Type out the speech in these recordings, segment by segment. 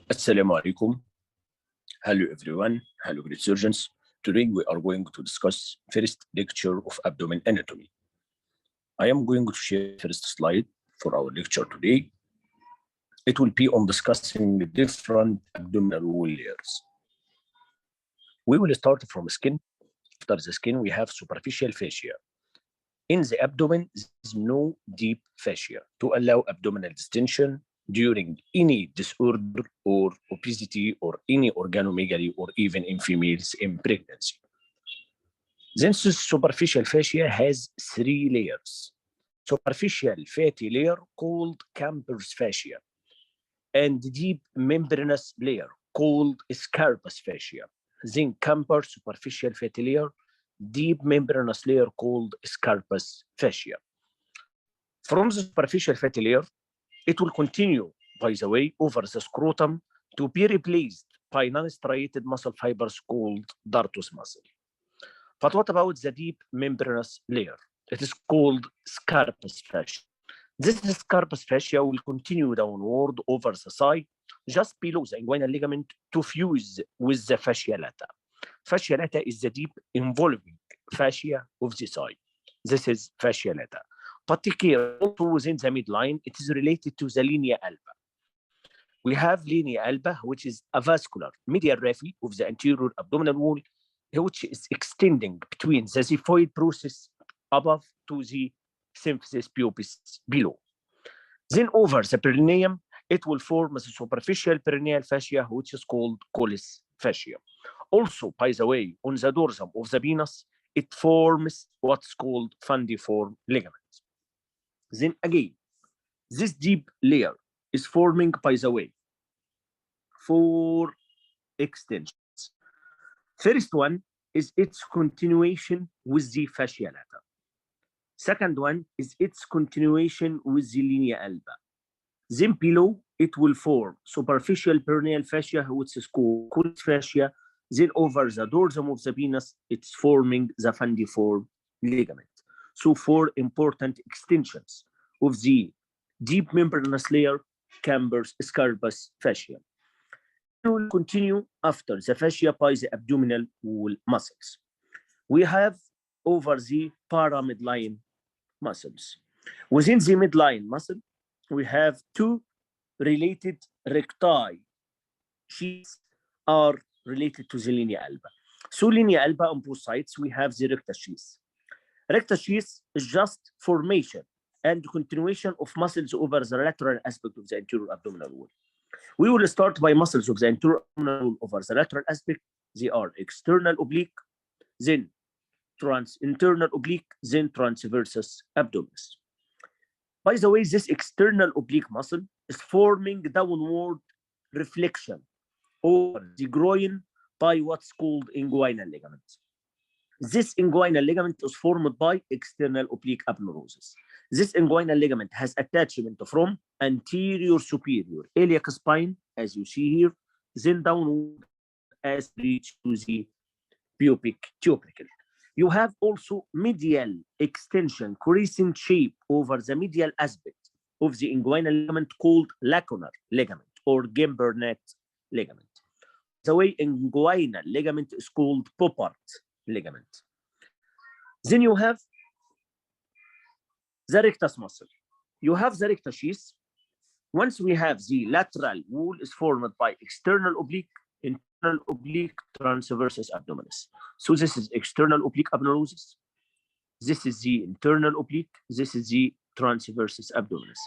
Assalamu alaikum. Hello everyone. Hello great surgeons. Today we are going to discuss first lecture of abdomen anatomy. I am going to share first slide for our lecture today. It will be on discussing different abdominal wall layers. We will start from skin. After the skin, we have superficial fascia. In the abdomen, there is no deep fascia to allow abdominal distension during any disorder or obesity or any organomegaly or even in females in pregnancy. Then superficial fascia has three layers. Superficial fatty layer called Camper's fascia and deep membranous layer called Scarpa's fascia. Then Camper superficial fatty layer, deep membranous layer called Scarpa's fascia. From the superficial fatty layer, it will continue, by the way, over the scrotum to be replaced by non-striated muscle fibers called dartos muscle. But what about the deep membranous layer? It is called Scarpa's fascia. This Scarpa's fascia will continue downward over the thigh, just below the inguinal ligament to fuse with the fascia lata. Fascia lata is the deep involving fascia of the thigh. This is fascia lata. But take care, also within the midline, it is related to the linea alba. We have linea alba, which is a vascular medial raphe of the anterior abdominal wall, which is extending between the xiphoid process above to the symphysis pubis below. Then over the perineum, it will form the superficial perineal fascia, which is called Colles fascia. Also, by the way, on the dorsum of the penis, it forms what's called fundiform ligament. Then again, this deep layer is forming, by the way, four extensions. First one is its continuation with the fascia lata. Second one is its continuation with the linea alba. Then below, it will form superficial perineal fascia, which is called Colles fascia. Then over the dorsum of the penis, it's forming the fundiform ligament. So four important extensions of the deep membranous layer, Camper's Scarpa's fascia. We will continue after the fascia by the abdominal wall muscles. We have over the paramidline muscles. Within the midline muscle, we have two related recti sheaths are related to the linea alba. So linea alba on both sides, we have the rectus sheath. Rectus sheath is just formation and continuation of muscles over the lateral aspect of the anterior abdominal wall. We will start by muscles of the anterior abdominal wall over the lateral aspect. They are external oblique, then internal oblique, then transversus abdominis. By the way, this external oblique muscle is forming downward reflection over the groin by what's called inguinal ligament. This inguinal ligament is formed by external oblique aponeurosis. This inguinal ligament has attachment from anterior superior iliac spine, as you see here, then downward as reach to the pubic tubercle. You have also medial extension, crescent shape over the medial aspect of the inguinal ligament called lacunar ligament or Gambernat ligament. The way inguinal ligament is called Poppart ligament. Then you have the rectus muscle. You have the rectus sheath. Once we have the lateral wall is formed by external oblique, internal oblique, transversus abdominis. So this is external oblique aponeurosis. This is the internal oblique. This is the transversus abdominis.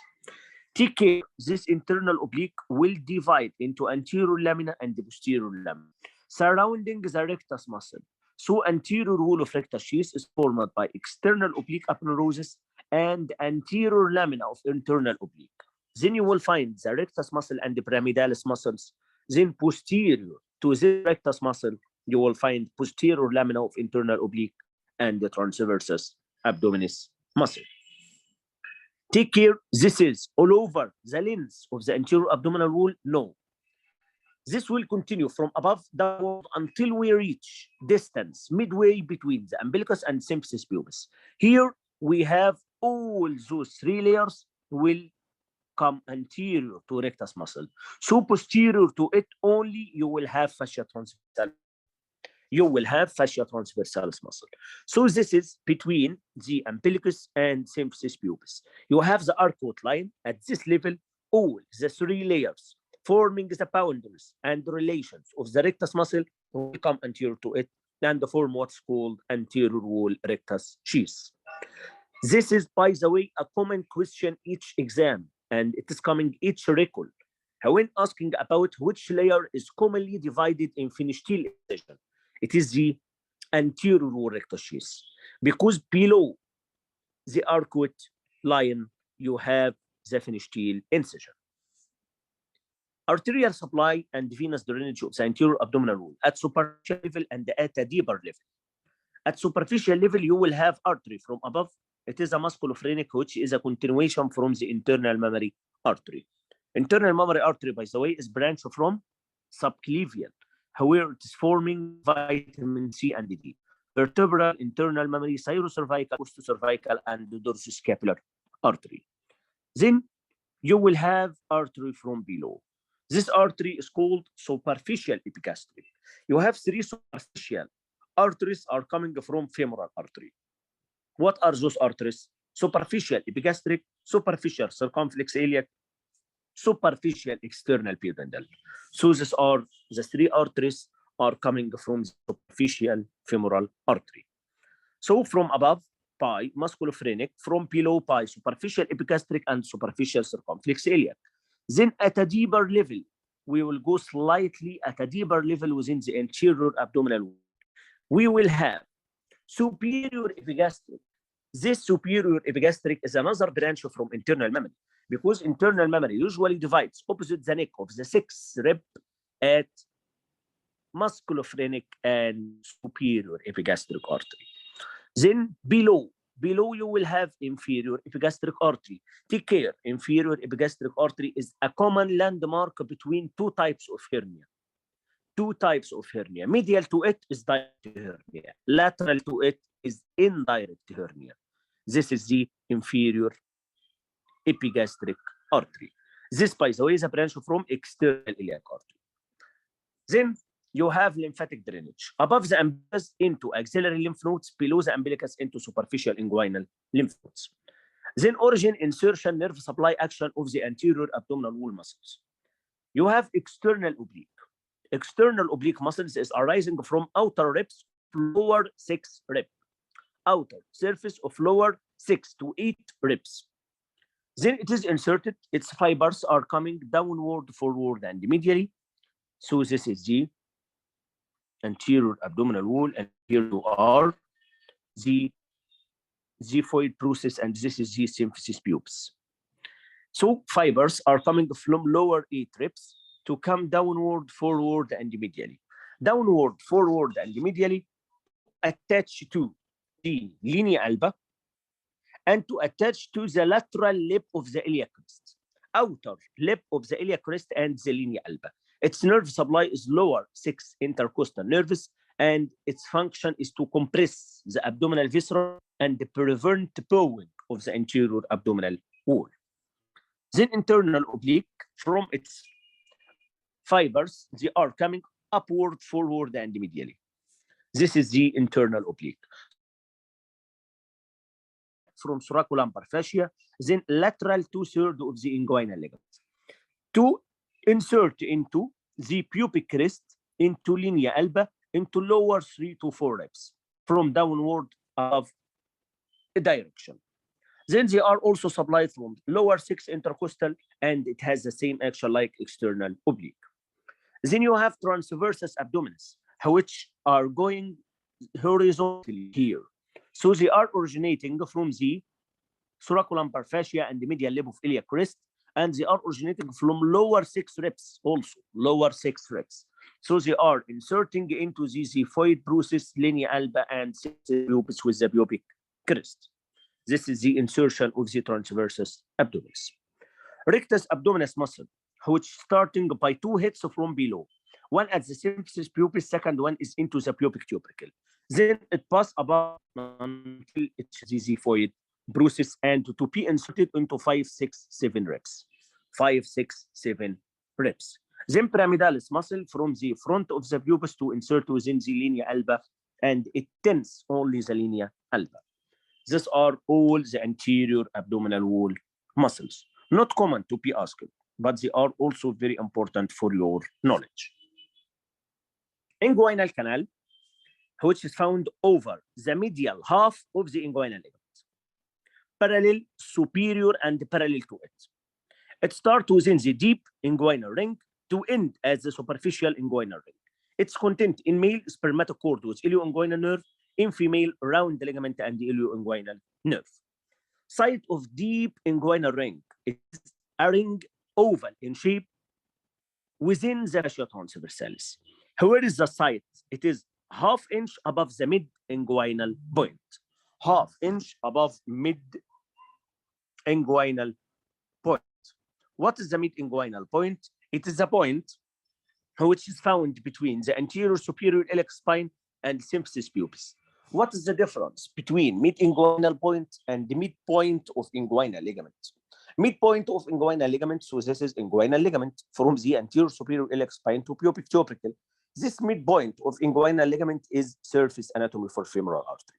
Take care, this internal oblique will divide into anterior lamina and posterior lamina, surrounding the rectus muscle. So anterior wall of rectus sheath is formed by external oblique aponeurosis and anterior lamina of internal oblique. Then you will find the rectus muscle and the pyramidalis muscles. Then posterior to the rectus muscle, you will find posterior lamina of internal oblique and the transversus abdominis muscle. Take care, this is all over the length of the anterior abdominal wall? No. This will continue from above downward until we reach distance midway between the umbilicus and symphysis pubis. Here we have all those three layers will come anterior to rectus muscle. So posterior to it only, you will have fascia transversalis. You will have fascia transversalis muscle. So this is between the umbilicus and symphysis pubis. You have the arcuate line at this level. All the three layers forming the boundaries and relations of the rectus muscle will come anterior to it and form what's called anterior wall rectus sheath. This is, by the way, a common question each exam, and it is coming each recall. When asking about which layer is commonly divided in phenostele incision, it is the anterior wall rectus sheath, because below the arcuate line, you have the phenostele incision. Arterial supply and venous drainage of the anterior abdominal wall at superficial level and at a deeper level. At superficial level, you will have artery from above. It is a musculophrenic, which is a continuation from the internal mammary artery. Internal mammary artery, by the way, is branched from subclavian, where it is forming vitamin C and D. Vertebral, internal mammary, thyrocervical, costocervical, and dorsoscapular artery. Then you will have artery from below. This artery is called superficial epigastric. You have three superficial arteries are coming from femoral artery. What are those arteries? Superficial epigastric, superficial circumflex iliac, superficial external pudendal. So these are the three arteries are coming from the superficial femoral artery. So from above, pi musculophrenic, from below pi superficial epigastric and superficial circumflex iliac. Then at a deeper level, we will go slightly at a deeper level within the anterior abdominal wall. We will have superior epigastric. This superior epigastric is another branch from internal mammary, because internal mammary usually divides opposite the neck of the sixth rib at musculophrenic and superior epigastric artery. Then below you will have inferior epigastric artery. Take care, inferior epigastric artery is a common landmark between two types of hernia. Medial to it is direct hernia. Lateral to it is indirect hernia. This is the inferior epigastric artery. This, by the way, is a branch from external iliac artery. Then you have lymphatic drainage above the umbilicus into axillary lymph nodes, below the umbilicus into superficial inguinal lymph nodes. Then origin, insertion, nerve supply, action of the anterior abdominal wall muscles. You have external oblique. External oblique muscles is arising from outer ribs, lower 6 rib. Outer surface of lower 6 to 8 ribs. Then it is inserted, its fibers are coming downward, forward, and medially. So this is the anterior abdominal wall, and here you are the xiphoid process, and this is the symphysis pubis. So fibers are coming from lower 8 ribs to come downward, forward, and medially. Downward, forward, and medially, attach to the linea alba and to attach to the lateral lip of the iliac crest, outer lip of the iliac crest and the linea alba. Its nerve supply is lower 6 intercostal nerves, and its function is to compress the abdominal viscera and prevent bowing of the anterior abdominal wall. Then internal oblique, from its fibers, they are coming upward, forward, and medially. This is the internal oblique. From thoracolumbar fascia, then lateral 2/3 of the inguinal ligament, to insert into the pubic crest, into linea alba, into lower 3 to 4 ribs, from downward above direction. Then they are also supplied from lower 6 intercostal, and it has the same action like external oblique. Then you have transversus abdominis, which are going horizontally here. So they are originating from the thoracolumbar fascia and the medial lip of iliac crest, and they are originating from lower 6 ribs also, lower 6 ribs. So they are inserting into the xiphoid process, linea alba, and pubis with the pubic crest. This is the insertion of the transversus abdominis. Rectus abdominis muscle, which starting by 2 hits from below. One at the symphysis pubis, second one is into the pubic tubercle. Then it passes above until it's the xiphoid process and to be inserted into 5, 6, 7 ribs. 5, 6, 7 reps. Then pyramidalis muscle from the front of the pubis to insert within the linea alba, and it tense only the linea alba. These are all the anterior abdominal wall muscles. Not common to be asked, but they are also very important for your knowledge. Inguinal canal, which is found over the medial half of the inguinal ligament, parallel, superior, and parallel to it. It starts within the deep inguinal ring to end as the superficial inguinal ring. Its content in male spermatocord with ilioinguinal nerve, in female round ligament and ilioinguinal nerve. Site of deep inguinal ring, it is a ring oval in shape within the fascia transversalis. Where is the site? It is half inch above the mid inguinal point. Half inch above mid inguinal point. What is the mid inguinal point? It is a point which is found between the anterior superior iliac spine and symphysis pubis. What is the difference between mid-inguinal point and the midpoint of inguinal ligament? Midpoint of inguinal ligament, so this is inguinal ligament from the anterior superior iliac spine to pubic tubercle. This midpoint of inguinal ligament is surface anatomy for femoral artery.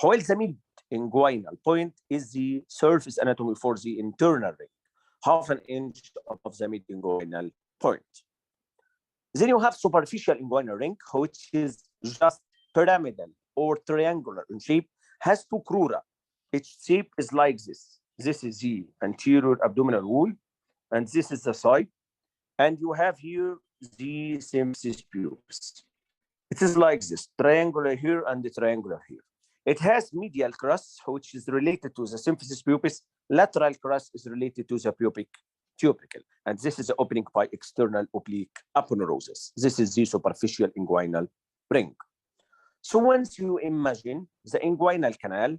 While the mid-inguinal point is the surface anatomy for the internal ring, half an inch above the mid-inguinal point. Then you have superficial inguinal ring, which is just pyramidal or triangular in shape, has two crura. Its shape is like this. This is the anterior abdominal wall, and this is the side. And you have here the symphysis pubis. It is like this, triangular here and the triangular here. It has medial crust, which is related to the symphysis pubis. Lateral crust is related to the pubic tubercle. And this is the opening by external oblique aponeurosis. This is the superficial inguinal ring. So once you imagine the inguinal canal,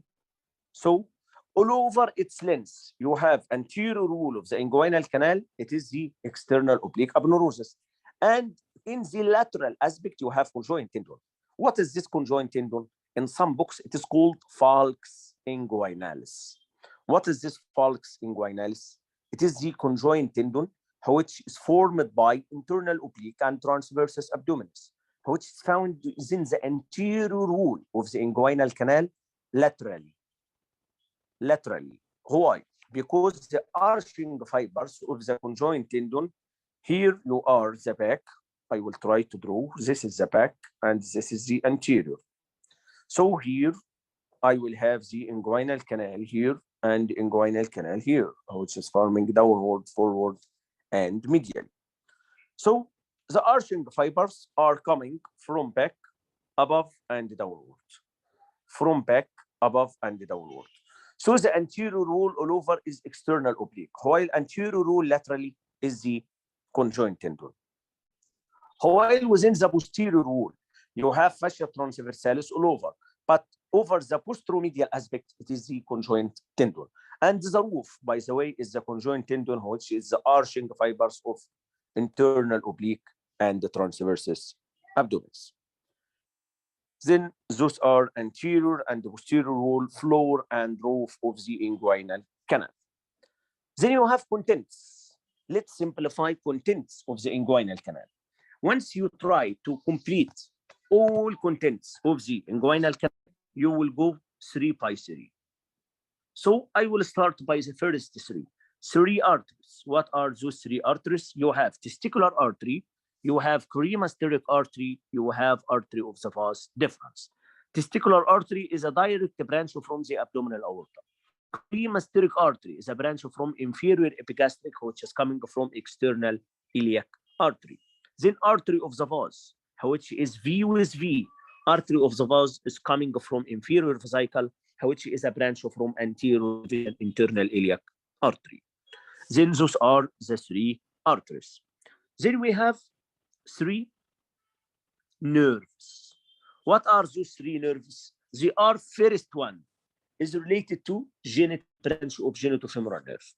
so all over its length, you have anterior wall of the inguinal canal. It is the external oblique aponeurosis. And in the lateral aspect, you have conjoint tendon. What is this conjoint tendon? In some books, it is called falx inguinalis. What is this falx inguinalis? It is the conjoint tendon, which is formed by internal oblique and transversus abdominis, which is found within the anterior wall of the inguinal canal laterally. Laterally. Why? Because the arching fibers of the conjoint tendon, here you are the back. I will try to draw. This is the back, and this is the anterior. So here, I will have the inguinal canal here and inguinal canal here, which is forming downward, forward, and medial. So the arching fibers are coming from back, above, and downward. From back, above, and downward. So the anterior wall all over is external oblique, while anterior wall laterally is the conjoint tendon. While within the posterior wall, you have fascia transversalis all over, but over the posteromedial aspect, it is the conjoint tendon. And the roof, by the way, is the conjoint tendon, which is the arching fibers of internal oblique and the transversus abdominis. Then those are anterior and posterior wall, floor, and roof of the inguinal canal. Then you have contents. Let's simplify contents of the inguinal canal. Once you try to complete all contents of the inguinal canal, you will go 3 by 3. So I will start by the first 3. 3 arteries. What are those 3 arteries? You have testicular artery, you have cremasteric artery, you have artery of the vas deferens. Testicular artery is a direct branch from the abdominal aorta. Cremasteric artery is a branch from inferior epigastric, which is coming from external iliac artery. Then artery of the vas, which is V with V. Artery of the vas is coming from inferior vesicle, which is a branch from anterior internal iliac artery. Then those are the 3 arteries. Then we have 3 nerves. What are those 3 nerves? They are first one is related to genital branch of genitofemoral nerve.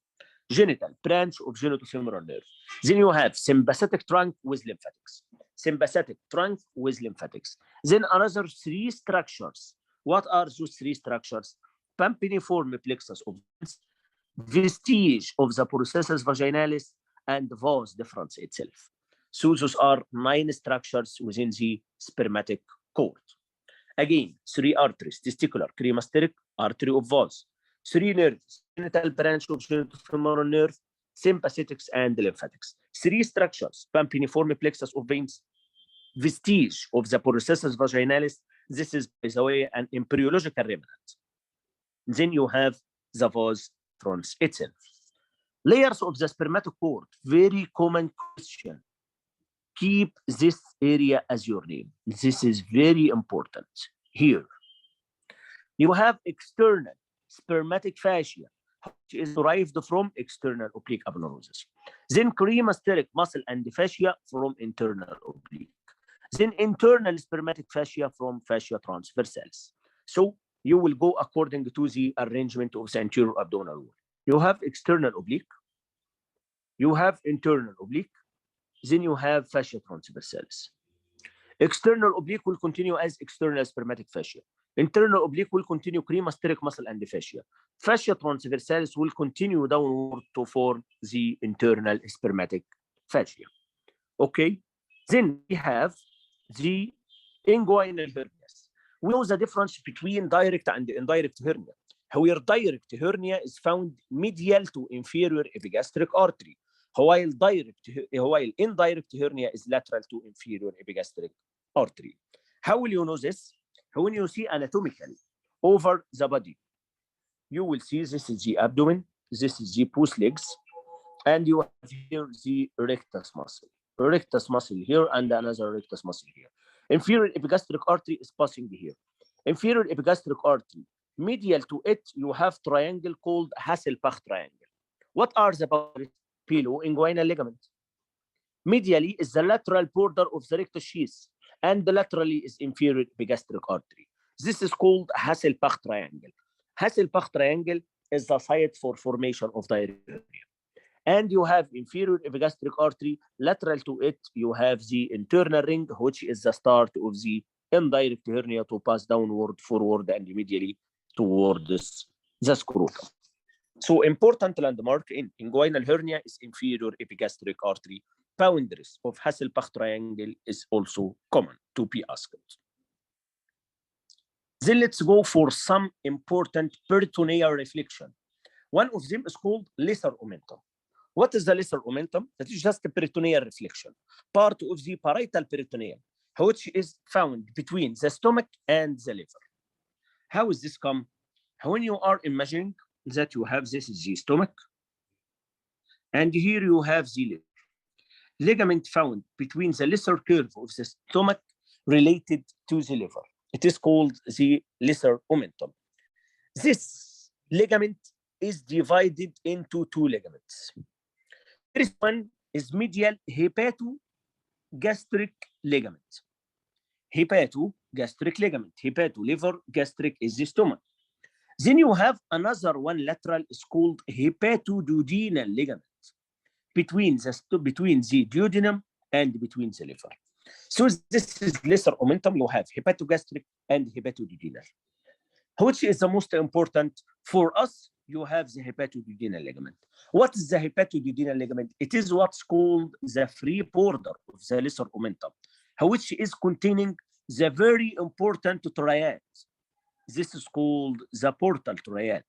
Genital branch of genitofemoral nerve. Then you have sympathetic trunk with lymphatics. Sympathetic trunk with lymphatics. Then another 3 structures. What are those 3 structures? Pampiniform plexus of vestige of the processus vaginalis, and vas deferens itself. So those are 9 structures within the spermatic cord. Again, 3 arteries: testicular, cremasteric, artery of vas; 3 nerves: genital branch of genitofemoral nerve, sympathetics and lymphatics; 3 structures: pampiniform plexus of veins; vestige of the processus vaginalis. This is, by the way, an embryological remnant. Then you have the vas deferens itself. Layers of the spermatic cord, very common question. Keep this area as your name. This is very important. Here, you have external spermatic fascia, which is derived from external oblique aponeuroses. Then cremasteric muscle and fascia from internal oblique. Then internal spermatic fascia from fascia transversalis. So you will go according to the arrangement of the anterior abdominal wall. You have external oblique, you have internal oblique, then you have fascia transversalis. External oblique will continue as external spermatic fascia. Internal oblique will continue cremasteric muscle and fascia. Fascia transversalis will continue downward to form the internal spermatic fascia. Okay, then we have the inguinal hernias. We know the difference between direct and indirect hernia. Where direct hernia is found medial to inferior epigastric artery, while indirect hernia is lateral to inferior epigastric artery. How will you know this? When you see anatomically over the body, you will see this is the abdomen, this is the pose legs, and you have here the rectus muscle. Rectus muscle here and another rectus muscle here. Inferior epigastric artery is passing here. Inferior epigastric artery, medial to it, you have triangle called Hasselbach triangle. What are the boundaries? Piloinguinal ligament. Medially is the lateral border of the rectus sheath, and laterally is inferior epigastric artery. This is called Hasselbach triangle. Hasselbach triangle is the site for formation of direct hernia. And you have inferior epigastric artery, lateral to it, you have the internal ring, which is the start of the indirect hernia to pass downward, forward, and medially towards the scrotum. So important landmark in inguinal hernia is inferior epigastric artery. Boundaries of Hasselbach triangle is also common to be asked. Then let's go for some important peritoneal reflection. One of them is called lesser omentum. What is the lesser omentum? That is just a peritoneal reflection, part of the parietal peritoneum, which is found between the stomach and the liver. How is this come? When you are imagining that you have this is the stomach, and here you have the liver. Ligament found between the lesser curve of the stomach related to the liver. It is called the lesser omentum. This ligament is divided into 2 ligaments. First one is medial hepatogastric ligament. Hepatogastric ligament. Hepato, liver, gastric is the stomach. Then you have another one lateral is called hepatoduodenal ligament between the duodenum and between the liver. So this is lesser omentum. You have hepatogastric and hepatoduodenal. Which is the most important for us? You have the hepatoduodenal ligament. What is the hepatoduodenal ligament? It is what's called the free border of the lesser omentum, which is containing the very important triad. This is called the portal triad.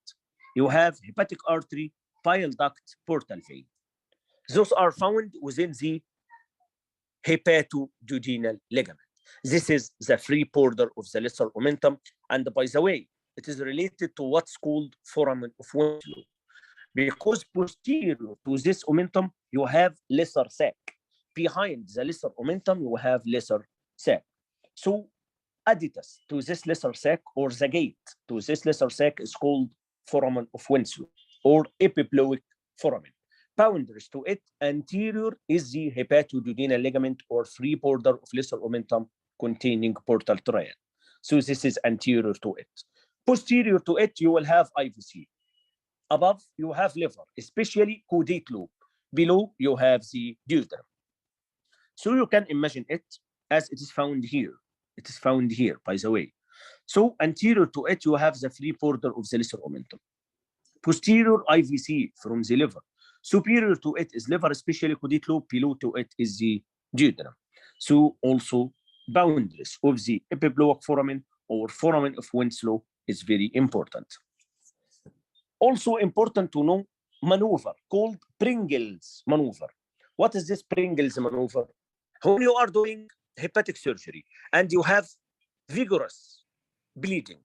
You have hepatic artery, bile duct, portal vein. Those are found within the hepatoduodenal ligament. This is the free border of the lesser omentum. And by the way, it is related to what's called foramen of Winslow. Because posterior to this omentum, you have lesser sac. Behind the lesser omentum, you have lesser sac. So additus to this lesser sac, or the gate to this lesser sac, is called foramen of Winslow or epiploic foramen. Boundaries to it, anterior is the hepatoduodenal ligament or free border of lesser omentum containing portal triad. So this is anterior to it. Posterior to it, you will have IVC. Above, you have liver, especially caudate lobe. Below, you have the duodenum. So you can imagine it as it is found here. It is found here, by the way. So anterior to it, you have the free border of the lesser omentum. Posterior IVC from the liver. Superior to it is liver, especially caudate lobe. Below to it is the duodenum. So also boundaries of the epibloic foramen or foramen of Winslow is very important. Also important to know maneuver called Pringles maneuver. What is this Pringles maneuver? When you are doing hepatic surgery and you have vigorous bleeding,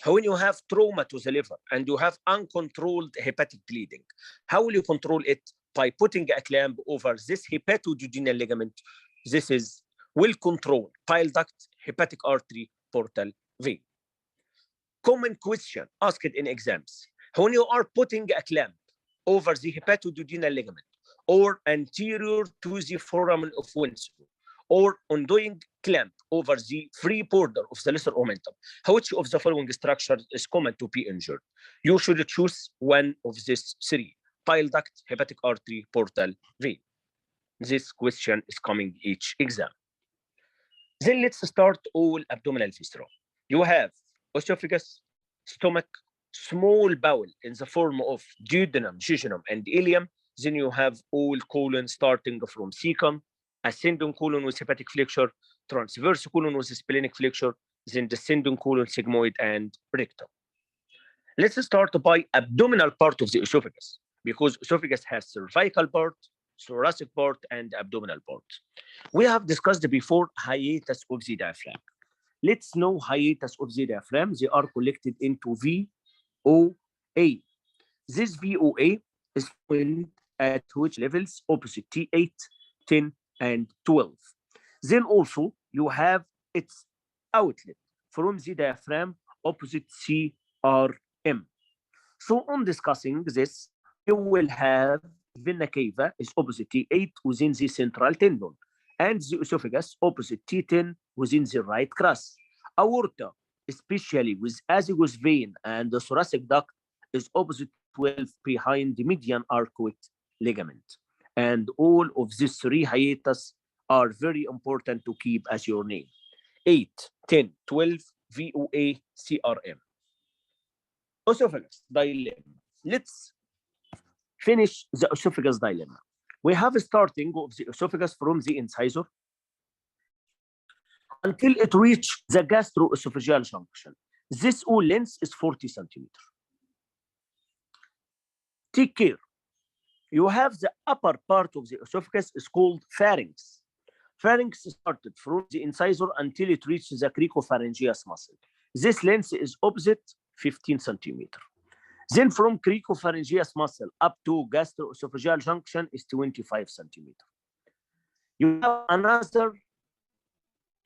when you have trauma to the liver and you have uncontrolled hepatic bleeding, how will you control it? By putting a clamp over this hepatoduodenal ligament. This is will control bile duct, hepatic artery, portal vein. Common question asked in exams. When you are putting a clamp over the hepatoduodenal ligament or anterior to the foramen of Winslow, or on doing clamp over the free border of the lesser omentum, which of the following structures is common to be injured? You should choose one of these three: bile duct, hepatic artery, portal vein. This question is coming each exam. Then let's start all abdominal fistula. You have esophagus, stomach, small bowel in the form of duodenum, jejunum, and ileum. Then you have all colon starting from cecum, ascending colon with hepatic flexure, transverse colon with splenic flexure, then descending colon, sigmoid, and rectum. Let's start by abdominal part of the esophagus, because esophagus has cervical part, thoracic part, and abdominal part. We have discussed before hiatus of the diaphragm. Let's know hiatus of the diaphragm. They are collected into VOA. This VOA is found at which levels? Opposite T8, 10, and 12. Then also you have its outlet from the diaphragm opposite CRM. So on discussing this, you will have vena cava is opposite T8 within the central tendon, and the esophagus opposite T10 within the right crus. Aorta, especially with azygos vein and the thoracic duct, is opposite 12 behind the median arcuate ligament. And all of these three hiatus are very important to keep as your name: 8, 10, 12, VOA, CRM. Esophagus dilemma. Let's finish the esophagus dilemma. We have a starting of the esophagus from the incisor until it reaches the gastroesophageal junction. This all length is 40 centimeters. Take care. You have the upper part of the esophagus is called pharynx. Pharynx started from the incisor until it reaches the cricopharyngeus muscle. This length is opposite 15 centimeters. Then from cricopharyngeus muscle up to gastroesophageal junction is 25 centimeters. You have another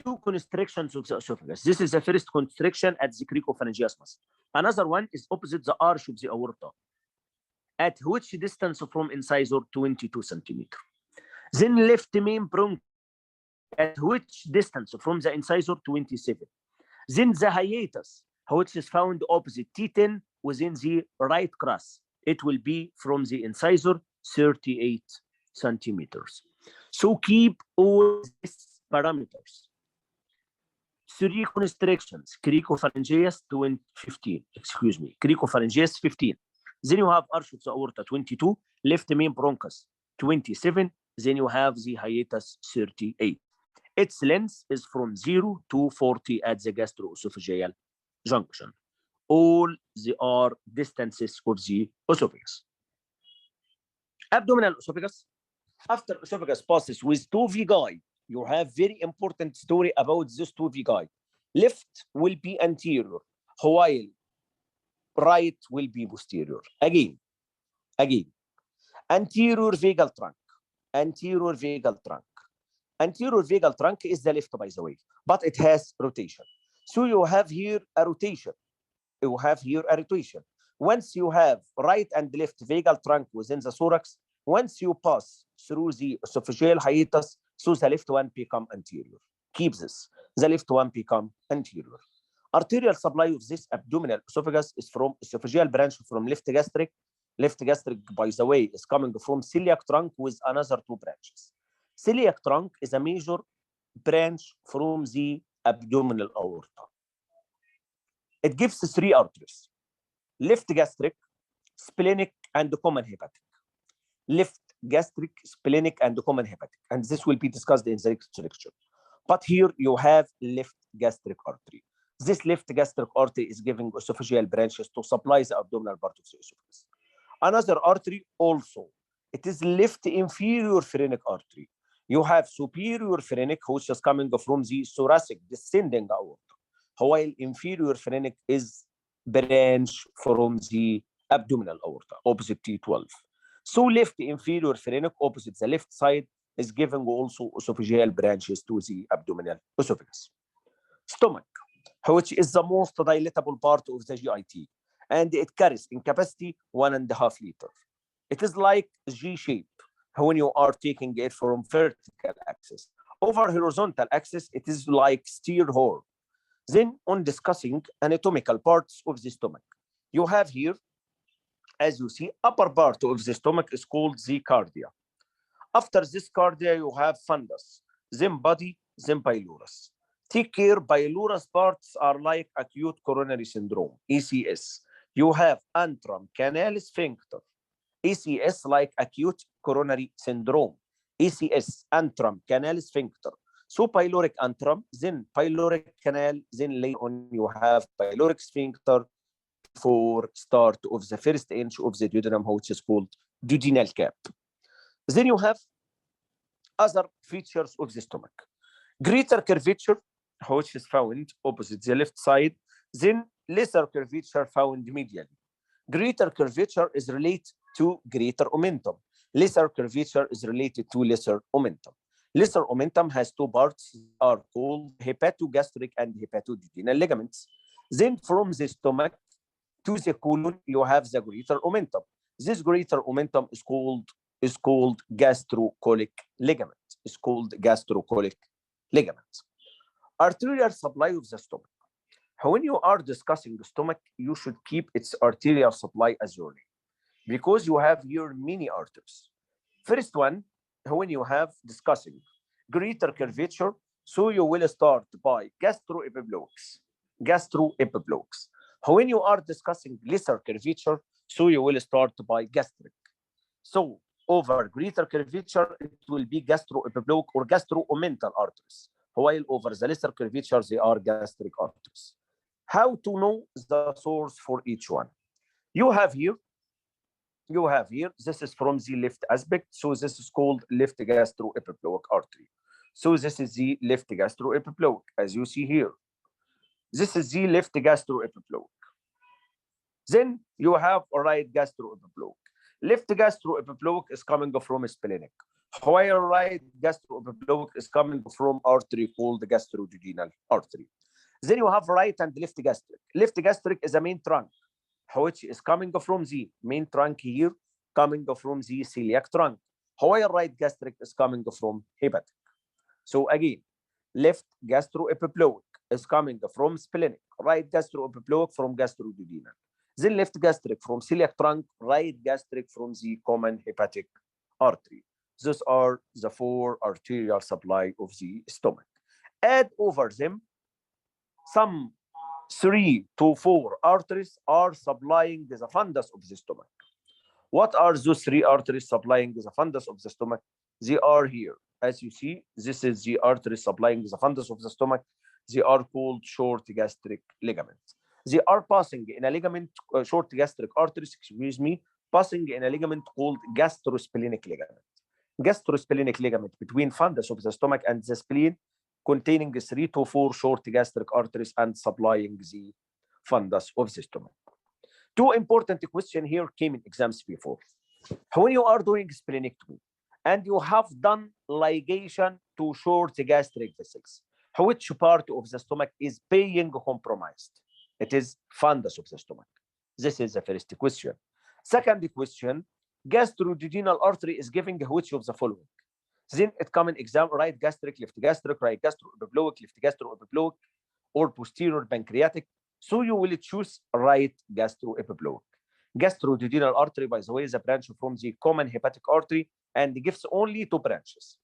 two constrictions of the esophagus. This is the first constriction at the cricopharyngeus muscle. Another one is opposite the arch of the aorta. At which distance from incisor? 22 centimeters. Then left main bronch. At which distance from the incisor? 27. Then the hiatus, which is found opposite T10 within the right crus. It will be from the incisor 38 centimeters. So keep all these parameters. Three constrictions: cricopharyngeus 15, cricopharyngeus 15. Then you have arch of the aorta 22, left main bronchus 27. Then you have the hiatus 38. Its length is from 0 to 40 at the gastroesophageal junction. All they are distances of the esophagus. Abdominal esophagus. After esophagus passes with two villi, you have very important story about these two villi. Left will be anterior, while right will be posterior. Again. Anterior vagal trunk. Anterior vagal trunk. Anterior vagal trunk is the left, by the way, but it has rotation. So you have here a rotation. You have here a rotation. Once you have right and left vagal trunk within the thorax, once you pass through the esophageal hiatus, so the left one become anterior. Keep this. The left one become anterior. Arterial supply of this abdominal esophagus is from esophageal branch from left gastric. Left gastric, by the way, is coming from celiac trunk with another two branches. Celiac trunk is a major branch from the abdominal aorta. It gives three arteries: left gastric, splenic, and common hepatic. Left gastric, splenic, and common hepatic. And this will be discussed in the next lecture. But here you have left gastric artery. This left gastric artery is giving esophageal branches to supply the abdominal part of the esophagus. Another artery also, it is left inferior phrenic artery. You have superior phrenic, which is coming from the thoracic descending aorta, while inferior phrenic is branch from the abdominal aorta, opposite T12. So left inferior phrenic, opposite the left side, is giving also esophageal branches to the abdominal esophagus. Stomach, which is the most dilatable part of the GIT, and it carries in capacity 1.5 liters. It is like G-shape when you are taking it from vertical axis. Over horizontal axis, it is like steer horn. Then on discussing anatomical parts of the stomach, you have here, as you see, upper part of the stomach is called the cardia. After this cardia, you have fundus, then body, then pylorus. Take care, pylorus parts are like acute coronary syndrome, ACS. You have antrum, canal, sphincter. ACS like acute coronary syndrome. ACS, antrum, canal, sphincter. So pyloric antrum, then pyloric canal, then later on you have pyloric sphincter for start of the first inch of the duodenum, which is called duodenal cap. Then you have other features of the stomach. Greater curvature, which is found opposite the left side, then lesser curvature found medially. Greater curvature is related to greater omentum. Lesser curvature is related to lesser omentum. Lesser omentum has two parts are called hepatogastric and hepatoduodenal ligaments. Then from the stomach to the colon, you have the greater omentum. This greater omentum is called gastrocolic ligament. It's called gastrocolic ligament. Arterial supply of the stomach. When you are discussing the stomach, you should keep its arterial supply as your name, because you have here many arteries. First one, when you have discussing greater curvature, so you will start by gastroepiploics. Gastroepiploics. When you are discussing lesser curvature, so you will start by gastric. So over greater curvature, it will be gastroepiploic or gastroomental arteries, while over the lesser curvature, they are gastric arteries. How to know the source for each one? You have here, this is from the left aspect, so this is called left gastroepiploic artery. So this is the left gastroepiploic, as you see here. This is the left gastroepiploic. Then you have a right gastroepiploic. Left gastroepiploic is coming from splenic, while right gastroepiploic is coming from artery called gastroduodenal artery. Then you have right and left gastric. Left gastric is a main trunk, which is coming from the main trunk here, coming from the celiac trunk, while right gastric is coming from hepatic. So again, left gastroepiploic is coming from splenic, right gastroepiploic from gastroduodenal. Then left gastric from celiac trunk, right gastric from the common hepatic artery. Those are the four arterial supply of the stomach. Add over them some 3 to 4 arteries are supplying the fundus of the stomach. What are those 3 arteries supplying the fundus of the stomach? They are here. As you see, this is the artery supplying the fundus of the stomach. They are called short gastric ligaments. They are passing in a ligament, short gastric arteries, excuse me, passing in a ligament called gastrosplenic ligament. Gastrosplenic ligament between fundus of the stomach and the spleen, containing 3 to 4 short gastric arteries and supplying the fundus of the stomach. 2 important questions here came in exams before. When you are doing splenectomy and you have done ligation to short gastric vessels, which part of the stomach is being compromised? It is fundus of the stomach. This is the first question. Second question, gastroduodenal artery is giving which of the following? Then it comes in exam, right gastric, left gastric, right gastroepiploic, left gastroepiploic, or posterior pancreatic. So you will choose right gastroepiploic. Gastroduodenal artery, by the way, is a branch from the common hepatic artery and gives only 2 branches.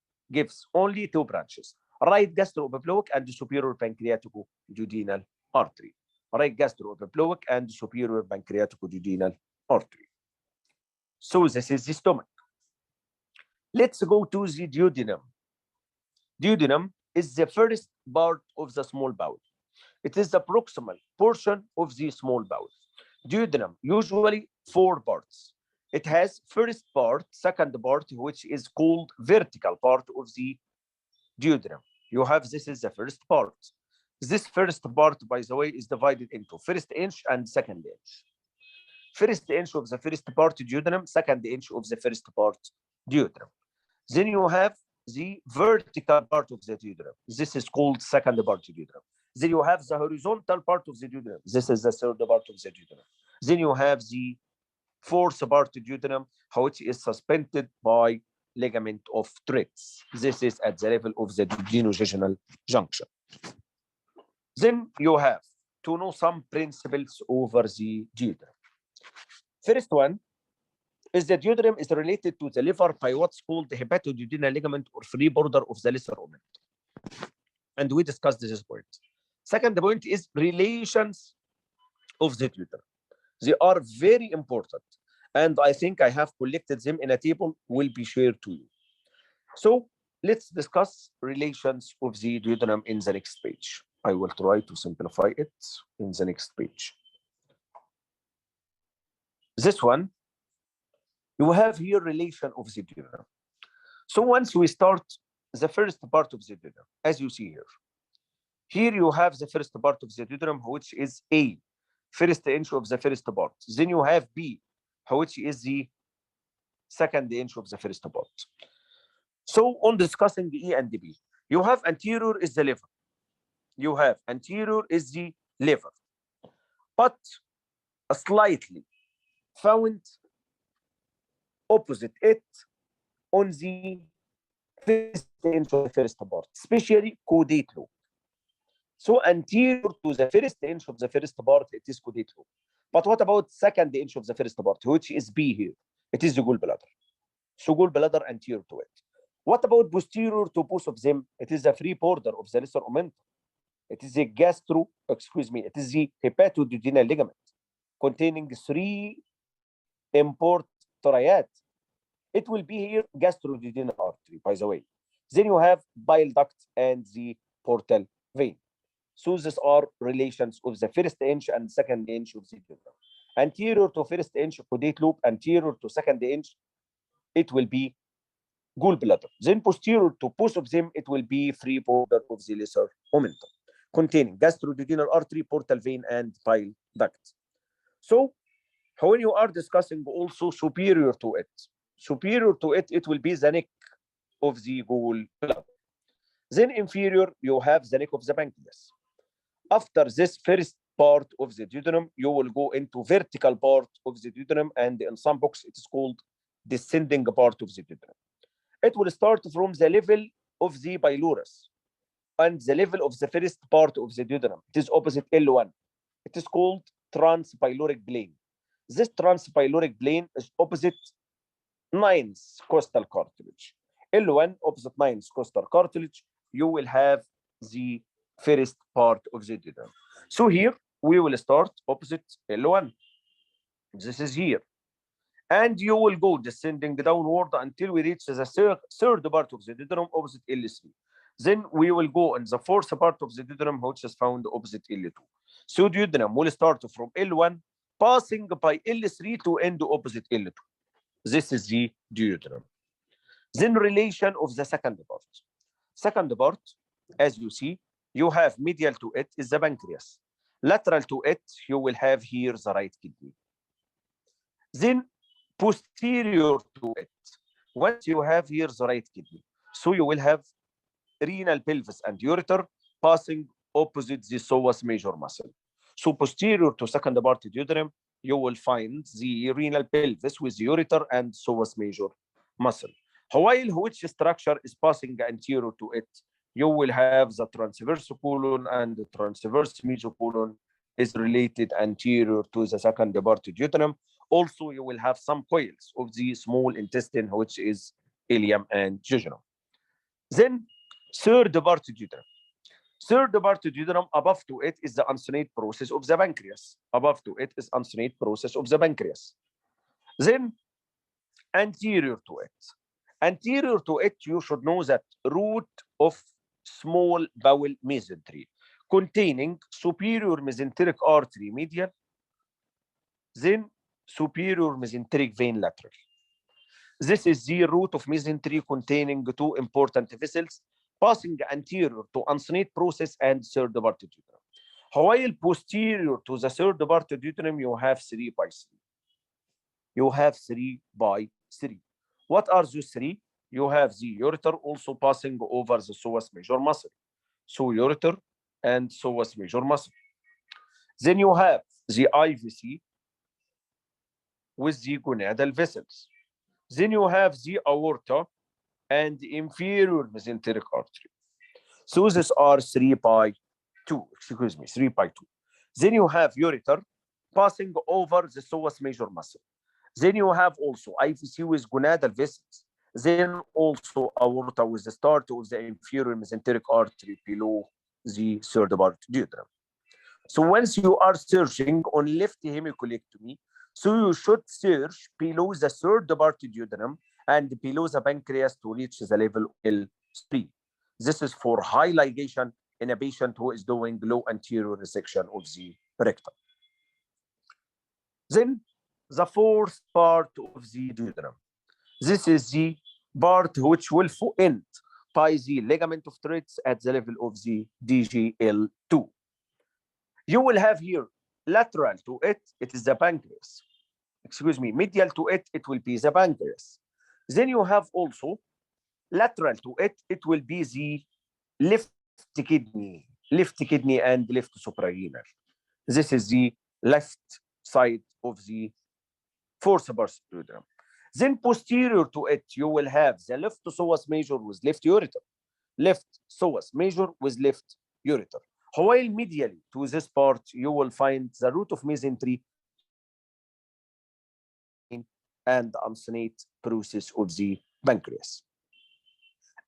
Right gastroepiploic and superior pancreatico-duodenal artery. Right gastroepiploic and superior pancreatico-duodenal artery. So this is the stomach. Let's go to the duodenum. Duodenum is the first part of the small bowel. It is the proximal portion of the small bowel. Duodenum, usually four parts. It has first part, second part, which is called vertical part of the duodenum. You have this is the first part. This first part, by the way, is divided into first inch and second inch. First inch of the first part duodenum, second inch of the first part duodenum. Then you have the vertical part of the duodenum. This is called second part duodenum. Then you have the horizontal part of the duodenum. This is the third part of the duodenum. Then you have the fourth part duodenum, which is suspended by ligament of Treitz. This is at the level of the duodenojejunal junction. Then you have to know some principles over the duodenum. First one is the duodenum is related to the liver by what's called the hepatoduodenal ligament or free border of the lesser omentum. And we discussed this point. Second point is relations of the duodenum. They are very important. And I think I have collected them in a table will be shared to you. So let's discuss relations of the duodenum in the next page. I will try to simplify it in the next page. This one, you have here relation of the duodenum. So once we start the first part of the duodenum, as you see here. Here you have the first part of the duodenum, which is A, first inch of the first part. Then you have B, which is the second inch of the first part. So on discussing E and B, you have anterior is the liver. You have anterior is the liver, but slightly found opposite it on the first inch of the first part, especially caudate lobe. So anterior to the first inch of the first part, it is caudate lobe. But what about second inch of the first part, which is B here? It is the gallbladder. So gallbladder anterior to it. What about posterior to both of them? It is the free border of the lesser omentum. It is the it is the hepatoduodenal ligament containing three important triad. It will be here gastroduodenal artery, by the way. Then you have bile duct and the portal vein. So these are relations of the first inch and second inch of the duodenum. Anterior to first inch, caudate lobe. Anterior to second inch, it will be gallbladder. Then posterior to both of them, it will be free border of the lesser omentum, containing gastroduodenal artery, portal vein, and bile duct. So when you are discussing also superior to it, it will be the neck of the gallbladder. Then inferior, you have the neck of the pancreas. After this first part of the duodenum, you will go into vertical part of the duodenum, and in some books, it is called descending part of the duodenum. It will start from the level of the pylorus and the level of the first part of the duodenum. It is opposite L1. It is called transpyloric plane. This transpyloric plane is opposite 9th costal cartilage. L1 opposite 9th costal cartilage, you will have the first part of the duodenum. So here we will start opposite L1. This is here. And you will go descending downward until we reach the third part of the duodenum opposite L3. Then we will go in the fourth part of the duodenum, which is found opposite L2. So duodenum will start from L1, passing by L3 to end opposite L2. This is the duodenum. Then relation of the second part. Second part, as you see, you have medial to it is the pancreas. Lateral to it, you will have here the right kidney. Then posterior to it, once you have here the right kidney, so you will have renal pelvis and ureter passing opposite the psoas major muscle. So posterior to second part duodenum, you will find the renal pelvis with the ureter and psoas major muscle. While which structure is passing anterior to it, you will have the transverse colon, and the transverse mesocolon is related anterior to the second part duodenum. Also, you will have some coils of the small intestine, which is ileum and jejunum. Then, third part duodenum. Third part duodenum, above to it is the uncinate process of the pancreas. Above to it is uncinate process of the pancreas. Then, anterior to it. Anterior to it, you should know that root of small bowel mesentery containing superior mesenteric artery medial, then superior mesenteric vein lateral. This is the root of mesentery containing two important vessels passing anterior to uncinate process and third part duodenum. While posterior to the third part duodenum, you have 3 by 3. You have 3 by 3. What are those 3? You have the ureter also passing over the psoas major muscle. So ureter and psoas major muscle. Then you have the IVC with the gonadal vessels. Then you have the aorta and the inferior mesenteric artery. So these are 3 by 2. Excuse me, 3 by 2. Then you have ureter passing over the psoas major muscle. Then you have also IVC with gonadal vessels. Then also aorta with the start of the inferior mesenteric artery below the third part duodenum. So once you are searching on left hemicolectomy, so you should search below the third part duodenum and below the pancreas to reach the level L3. This is for high ligation in a patient who is doing low anterior resection of the rectum. Then the fourth part of the duodenum. This is the part which will end by the ligament of Treitz at the level of the DGL2. You will have here lateral to it, it is the pancreas. Excuse me, medial to it, it will be the pancreas. Then you have also lateral to it, it will be the left kidney and left suprarenal. This is the left side of the fourth part duodenum. Then posterior to it, you will have the left psoas major with left ureter, left psoas major with left ureter. While medially to this part, you will find the root of mesentery and uncinate process of the pancreas.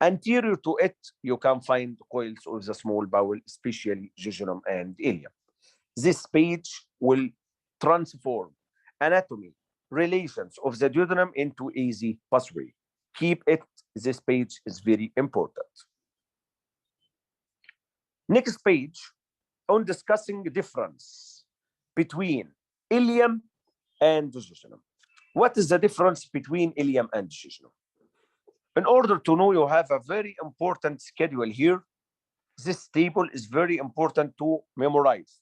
Anterior to it, you can find coils of the small bowel, especially jejunum and ileum. This page will transform anatomy, relations of the duodenum into easy pathway. Keep it, this page is very important. Next page on discussing the difference between ileum and jejunum. What is the difference between ileum and jejunum? In order to know, you have a very important schedule here. This table is very important to memorize.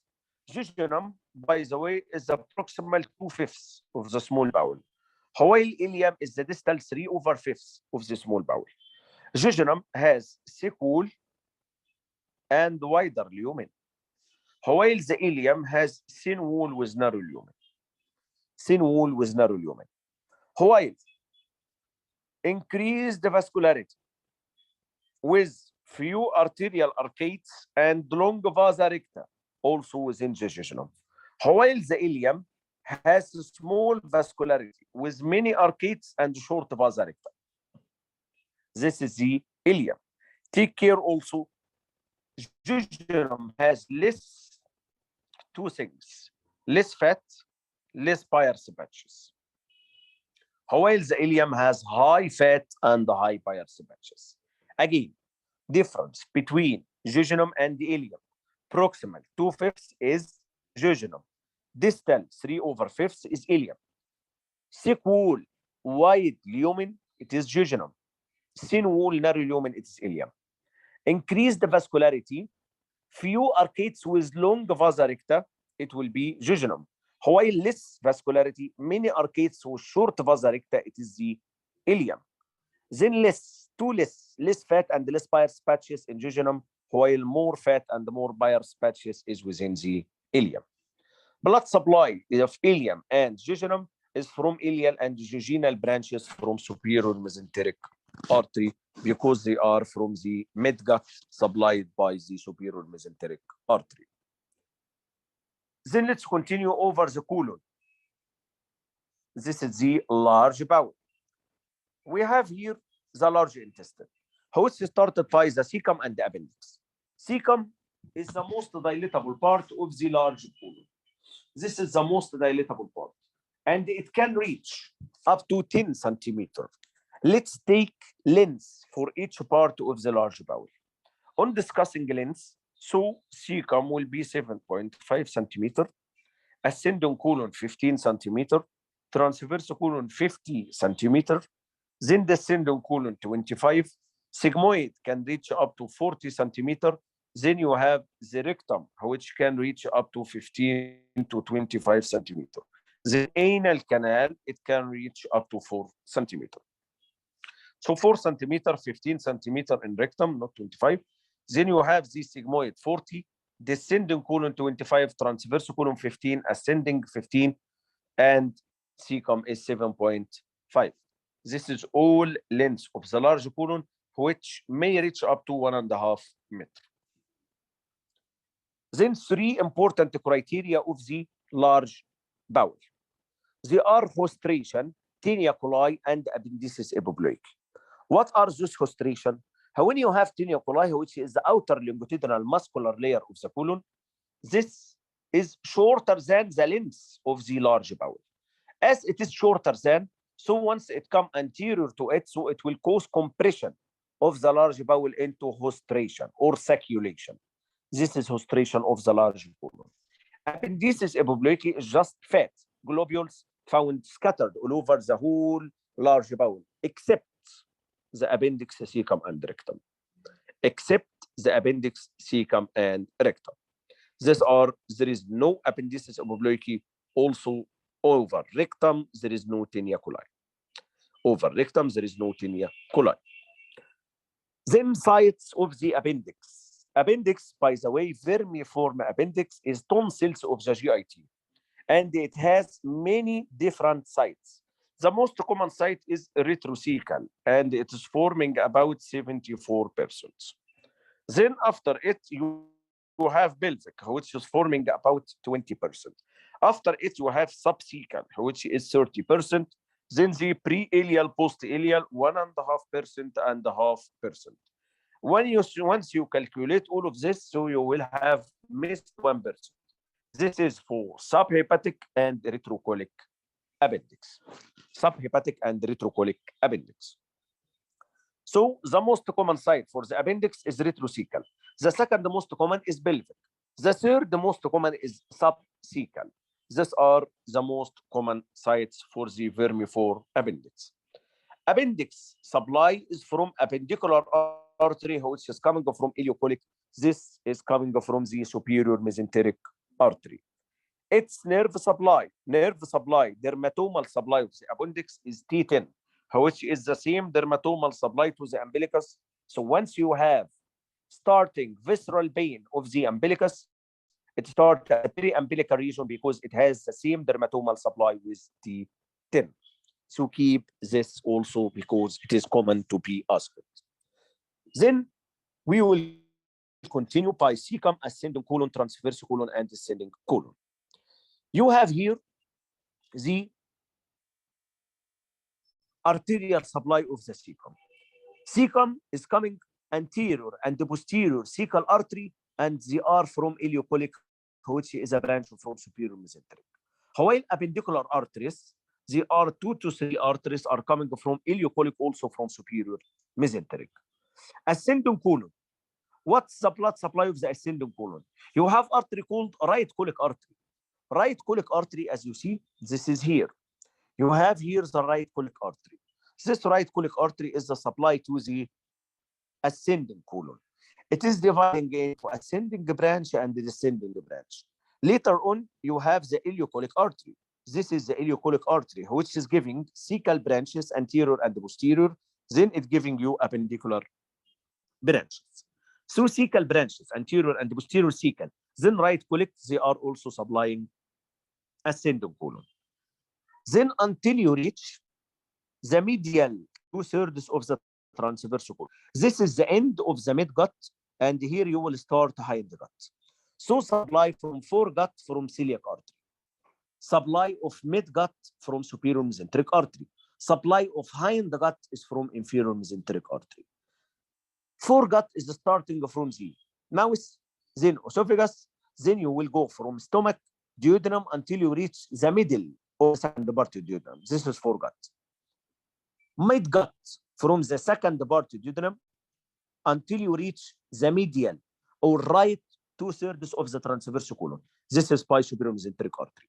Jejunum, by the way, is the proximal 2/5 of the small bowel, while ileum is the distal 3/5 of the small bowel. Jejunum has thick wall and wider lumen, while the ileum has thin wall with narrow lumen. Thin wall with narrow lumen. While increased vascularity with few arterial arcades and long vasa recta also within the jejunum. While the ileum has small vascularity with many arcades and short vasa recta. This is the ileum. Take care also, jejunum has less two things, less fat, less Peyer's patches. While the ileum has high fat and high Peyer's patches. Again, difference between jejunum and the ileum. Proximal 2/5 is jejunum. Distal 3/5 is ileum. Thick wall, wide lumen, it is jejunum. Thin wall, narrow lumen, it is ileum. Increased vascularity, few arcades with long vasa recta, it will be jejunum. While less vascularity, many arcades with short vasa recta, it is the ileum. Then less fat and less Peyer's patches in jejunum, while more fat and more Peyer's patches is within the ileum. Blood supply of ileum and jejunum is from ileal and jejunal branches from superior mesenteric artery because they are from the midgut supplied by the superior mesenteric artery. Then let's continue over the colon. This is the large bowel. We have here the large intestine, which is started by the cecum and the appendix. Cecum is the most dilatable part of the large colon. This is the most dilatable part. and it can reach up to 10 centimeter. Let's take length for each part of the large bowel. On discussing length, so cecum will be 7.5 centimeter, ascending colon 15 centimeter, transverse colon 50 centimeter, then descending colon 25, sigmoid can reach up to 40 centimeter, then you have the rectum, which can reach up to 15 to 25 centimeter. The anal canal, it can reach up to 4 centimeter. So 4 centimeter, 15 centimeter in rectum, not 25. Then you have the sigmoid 40, descending colon 25, transverse colon 15, ascending 15, and cecum is 7.5. This is all length of the large colon, which may reach up to 1.5 meters. Then 3 important criteria of the large bowel. They are hostration, tinea coli, and appendices epiploic. What are those hostration? When you have tinea coli, which is the outer longitudinal muscular layer of the colon, this is shorter than the length of the large bowel. As it is shorter than, so once it comes anterior to it, so it will cause compression of the large bowel into hostration or sacculation. This is hostration of the large colon. Appendices epiploic is just fat globules found scattered all over the whole large bowel, except the appendix, cecum, and rectum. Except the appendix, cecum, and rectum. There is no appendices epiploic. Also, over rectum, there is no tinea coli. Over rectum, there is no tinea coli. Then sites of the appendix. Appendix, by the way, vermiform appendix is tonsils of the GIT, and it has many different sites. The most common site is retrocecal, and it is forming about 74%. Then after it, you have pelvic, which is forming about 20%. After it, you have subcecal, which is 30%. Then the pre-ileal, post-ileal, 1.5% and 0.5%. Once you calculate all of this, so you will have missed 1%. This is for subhepatic and retrocolic appendix. Subhepatic and retrocolic appendix. So the most common site for the appendix is retrocecal. The second most common is pelvic. The third most common is subcecal. These are the most common sites for the vermiform appendix. Appendix supply is from appendicular artery, which is coming from ileocolic. This is coming from the superior mesenteric artery. Its nerve supply, dermatomal supply of the appendix is T10, which is the same dermatomal supply to the umbilicus. So once you have starting visceral pain of the umbilicus, it starts at the periumbilical region because it has the same dermatomal supply with T10. So keep this also because it is common to be asked. Then we will continue by cecum, ascending colon, transverse colon, and descending colon. You have here the arterial supply of the cecum. Cecum is coming anterior and the posterior cecal artery, and they are from ileocolic, which is a branch from superior mesenteric. While appendicular arteries, there are 2 to 3 arteries are coming from ileocolic, also from superior mesenteric. Ascending colon. What's the blood supply of the ascending colon? You have artery called right colic artery. Right colic artery, as you see, this is here. You have here the right colic artery. This right colic artery is the supply to the ascending colon. It is dividing into ascending branch and the descending branch. Later on, you have the ileocolic artery. This is the ileocolic artery, which is giving cecal branches, anterior and posterior. Then it's giving you appendicular branches. So cecal branches, anterior and posterior cecal. Then right colic, they are also supplying ascending colon. Then until you reach the medial 2/3 of the transverse colon. This is the end of the midgut, and here you will start hindgut. So supply from foregut from celiac artery. Supply of midgut from superior mesenteric artery. Supply of hindgut is from inferior mesenteric artery. Foregut is starting from the mouth, then esophagus, then you will go from stomach, duodenum until you reach the middle of the second part of the duodenum. This is for gut. Mid-gut from the second part of the duodenum until you reach the medial or right 2/3 of the transverse colon. This is by superior mesenteric artery.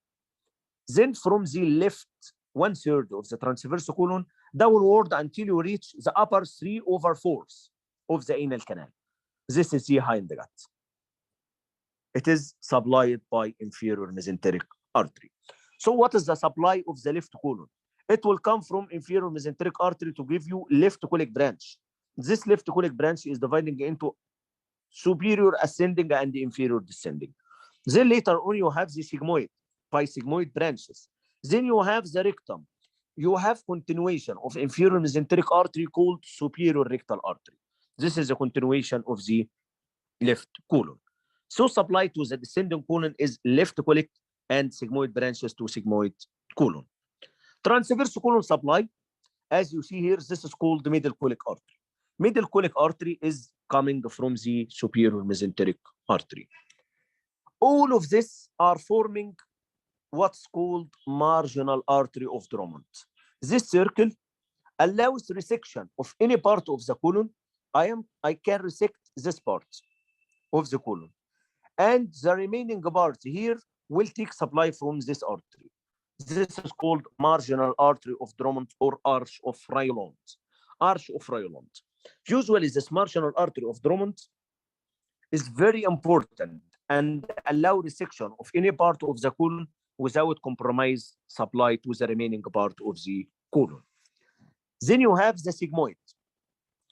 Then from the left 1/3 of the transverse colon downward until you reach the upper 3/4 of the anal canal. This is the hind gut. It is supplied by inferior mesenteric artery. So what is the supply of the left colon? It will come from inferior mesenteric artery to give you left colic branch. This left colic branch is dividing into superior ascending and inferior descending. Then later on you have the sigmoid by sigmoid branches. Then you have the rectum. You have continuation of inferior mesenteric artery called superior rectal artery. This is a continuation of the left colon. So supply to the descending colon is left colic and sigmoid branches to sigmoid colon. Transverse colon supply, as you see here, this is called the middle colic artery. Middle colic artery is coming from the superior mesenteric artery. All of this are forming what's called marginal artery of Drummond. This circle allows resection of any part of the colon. I can resect this part of the colon, and the remaining part here will take supply from this artery. This is called marginal artery of Drummond or arch of Rayland. Arch of Rayland. Usually, this marginal artery of Drummond is very important and allow resection of any part of the colon without compromise supply to the remaining part of the colon. Then you have the sigmoid.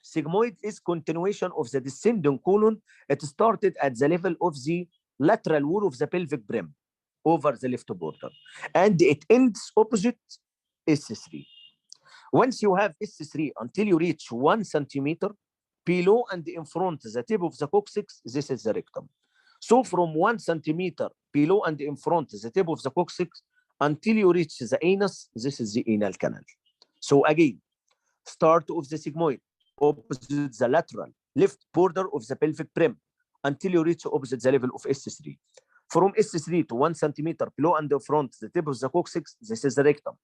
Sigmoid is continuation of the descending colon. It started at the level of the lateral wall of the pelvic brim over the left border, and it ends opposite S3. Once you have S3 until you reach 1 centimeter below and in front the tip of the coccyx, this is the rectum. So from 1 centimeter below and in front the tip of the coccyx until you reach the anus, this is the anal canal. So again, start of the sigmoid opposite the lateral left border of the pelvic brim until you reach opposite the level of S3. From S3 to 1 centimeter below and in front the tip of the coccyx, this is the rectum.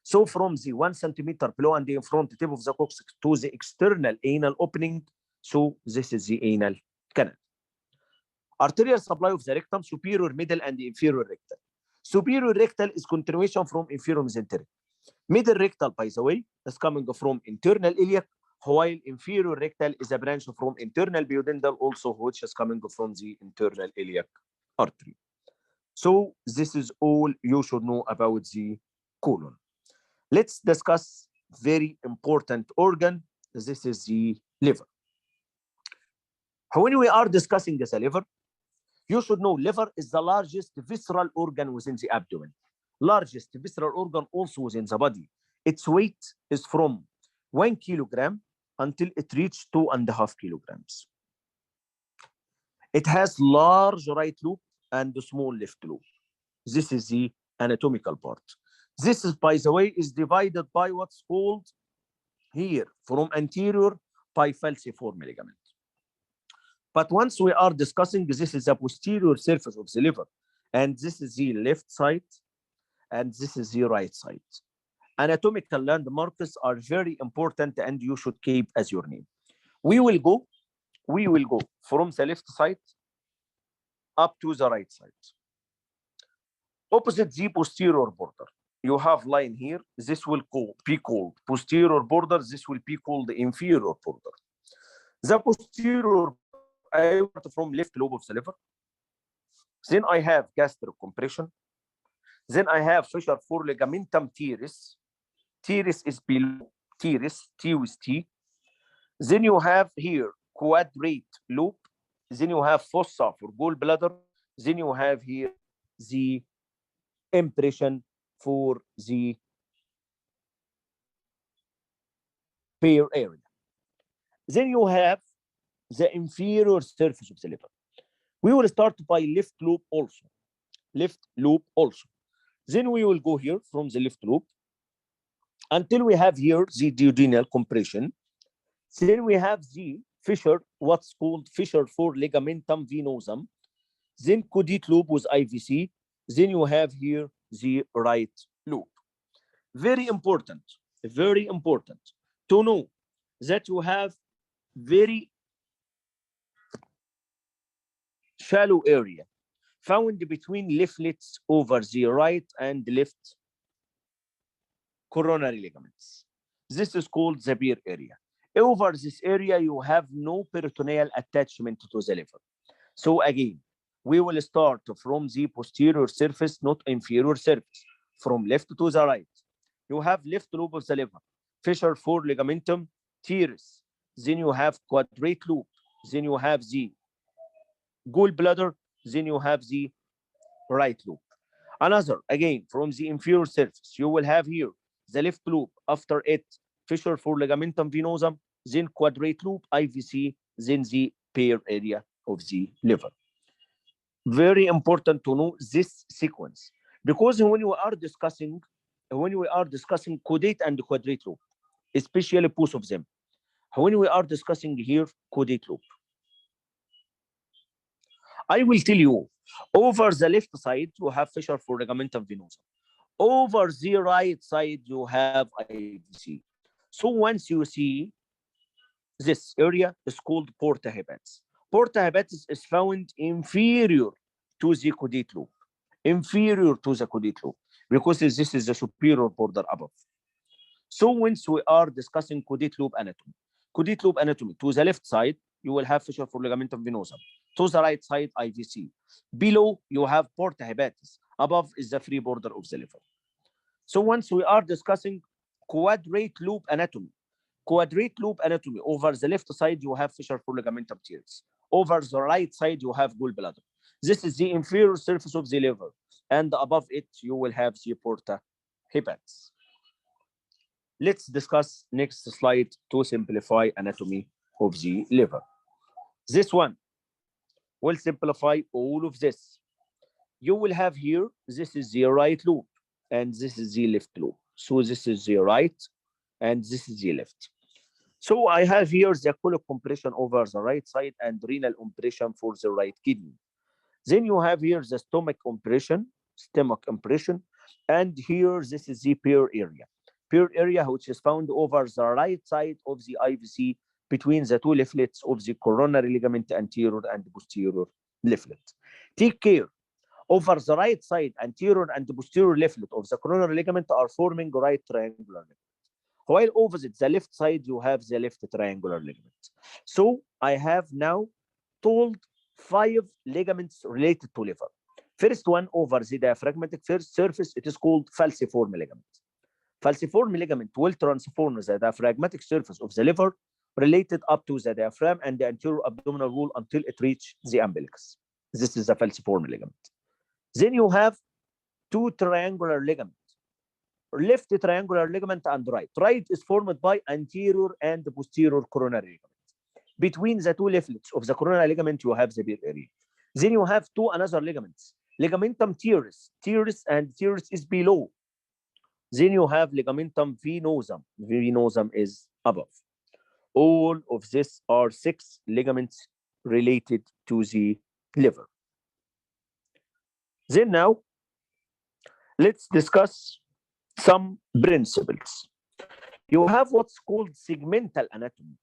So from the 1 centimeter below and in front the tip of the coccyx to the external anal opening, so this is the anal canal. Arterial supply of the rectum, superior, middle, and inferior rectal. Superior rectal is continuation from inferior mesenteric. Middle rectal, by the way, is coming from internal iliac, while inferior rectal is a branch from internal duodenal also, which is coming from the internal iliac artery. So this is all you should know about the colon. Let's discuss very important organ. This is the liver. When we are discussing the liver, you should know liver is the largest visceral organ within the abdomen. Largest visceral organ also within the body. Its weight is from 1 kilogram until it reaches 2.5 kilograms. It has large right lobe and small left lobe. This is the anatomical part. This is, by the way, is divided by what's called here from anterior by falciform ligament. But once we are discussing, this is the posterior surface of the liver, and this is the left side, and this is the right side. Anatomical landmarks are very important, and you should keep as your name. We will go from the left side up to the right side. Opposite the posterior border, you have line here. This will be called posterior border. This will be called the inferior border. The posterior I start from left lobe of the liver. Then I have gastric compression. Then I have fissure for ligamentum teres. Teres is below teres, T with T. Then you have here quadrate lobe. Then you have fossa for gallbladder. Then you have here the impression for the pair area. Then you have the inferior surface of the liver. We will start by left lobe also. Left lobe also. Then we will go here from the left lobe until we have here the duodenal compression. Then we have the fissure, what's called fissure for ligamentum venosum. Then caudate lobe with IVC. Then you have here the right loop. Very important to know that you have very shallow area found between leaflets over the right and left coronary ligaments. This is called the beer area. Over this area, you have no peritoneal attachment to the liver. So again, we will start from the posterior surface, not inferior surface, from left to the right. You have left lobe of the liver, fissure for ligamentum teres. Then you have quadrate loop. Then you have the gallbladder. Then you have the right loop. Another, again, from the inferior surface, you will have here the left loop. After it, fissure for ligamentum venosum, then quadrate loop, IVC, then the pair area of the liver. Very important to know this sequence, because when we are discussing caudate and quadrate loop, especially both of them, when we are discussing here caudate loop, I will tell you, over the left side you have fissure for ligamentum venosum. Over the right side you have IVC. So once you see this area is called porta hepatis. Porta hepatis is found inferior to the caudate loop. Inferior to the caudate loop, because this is the superior border above. So once we are discussing caudate loop anatomy, to the left side, you will have fissure for ligamentum venosum. To the right side, IVC. Below, you have porta hepatis. Above is the free border of the liver. So once we are discussing quadrate loop anatomy, over the left side, you have fissure for ligamentum teres. Over the right side, you have gallbladder. This is the inferior surface of the liver. And above it, you will have the porta hepatis. Let's discuss next slide to simplify anatomy of the liver. This one will simplify all of this. You will have here, this is the right loop, and this is the left loop. So this is the right, and this is the left. So I have here the colic compression over the right side and renal compression for the right kidney. Then you have here the stomach compression, and here this is the pair area, which is found over the right side of the IVC between the two leaflets of the coronary ligament anterior and posterior leaflet. Take care. Over the right side, anterior and posterior leaflet of the coronary ligament are forming right triangular ligament. While opposite the left side, you have the left triangular ligament. So I have now told 5 ligaments related to liver. First one, over the diaphragmatic surface, it is called falciform ligament. Falciform ligament will transform the diaphragmatic surface of the liver related up to the diaphragm and the anterior abdominal wall until it reaches the umbilicus. This is the falciform ligament. Then you have 2 triangular ligaments. Left triangular ligament and right. Right is formed by anterior and posterior coronary ligament. Between the 2 leaflets of the coronary ligament, you have the beer area. Then you have 2 another ligaments. Ligamentum teres. Teres is below. Then you have ligamentum venosum. Venosum is above. All of this are 6 ligaments related to the liver. Then now, let's discuss some principles. You have what's called segmental anatomy.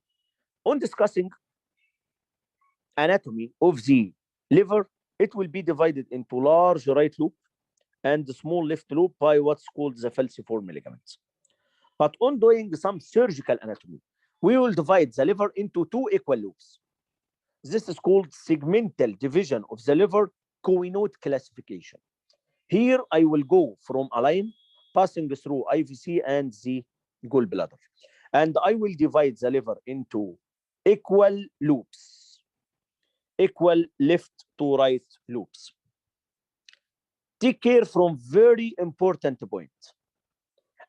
On discussing anatomy of the liver, it will be divided into large right loop and small left loop by what's called the falciform ligament. But on doing some surgical anatomy, we will divide the liver into 2 equal loops. This is called segmental division of the liver coinode classification. Here I will go from a line passing through IVC and the gallbladder. And I will divide the liver into equal loops, equal left to right loops. Take care from very important point.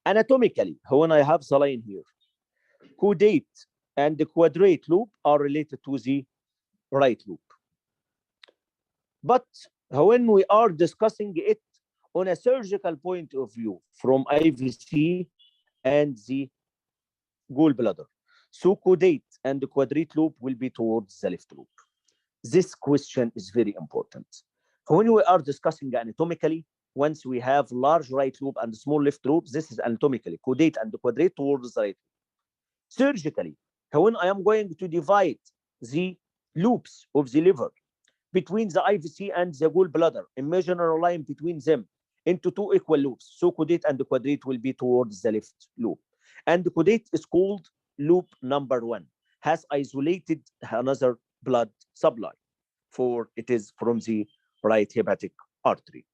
Anatomically, when I have the line here, caudate and the quadrate loop are related to the right loop. But when we are discussing it on a surgical point of view from IVC and the gallbladder, so caudate and the quadrate loop will be towards the left loop. This question is very important. When we are discussing anatomically, once we have large right lobe and small left lobe, this is anatomically caudate and quadrate towards the right. Surgically, when I am going to divide the loops of the liver between the IVC and the gallbladder, imagine a line between them into two equal loops. So caudate and quadrate will be towards the left loop. And the caudate is called loop number 1, has isolated another blood supply, for it is from the right hepatic artery.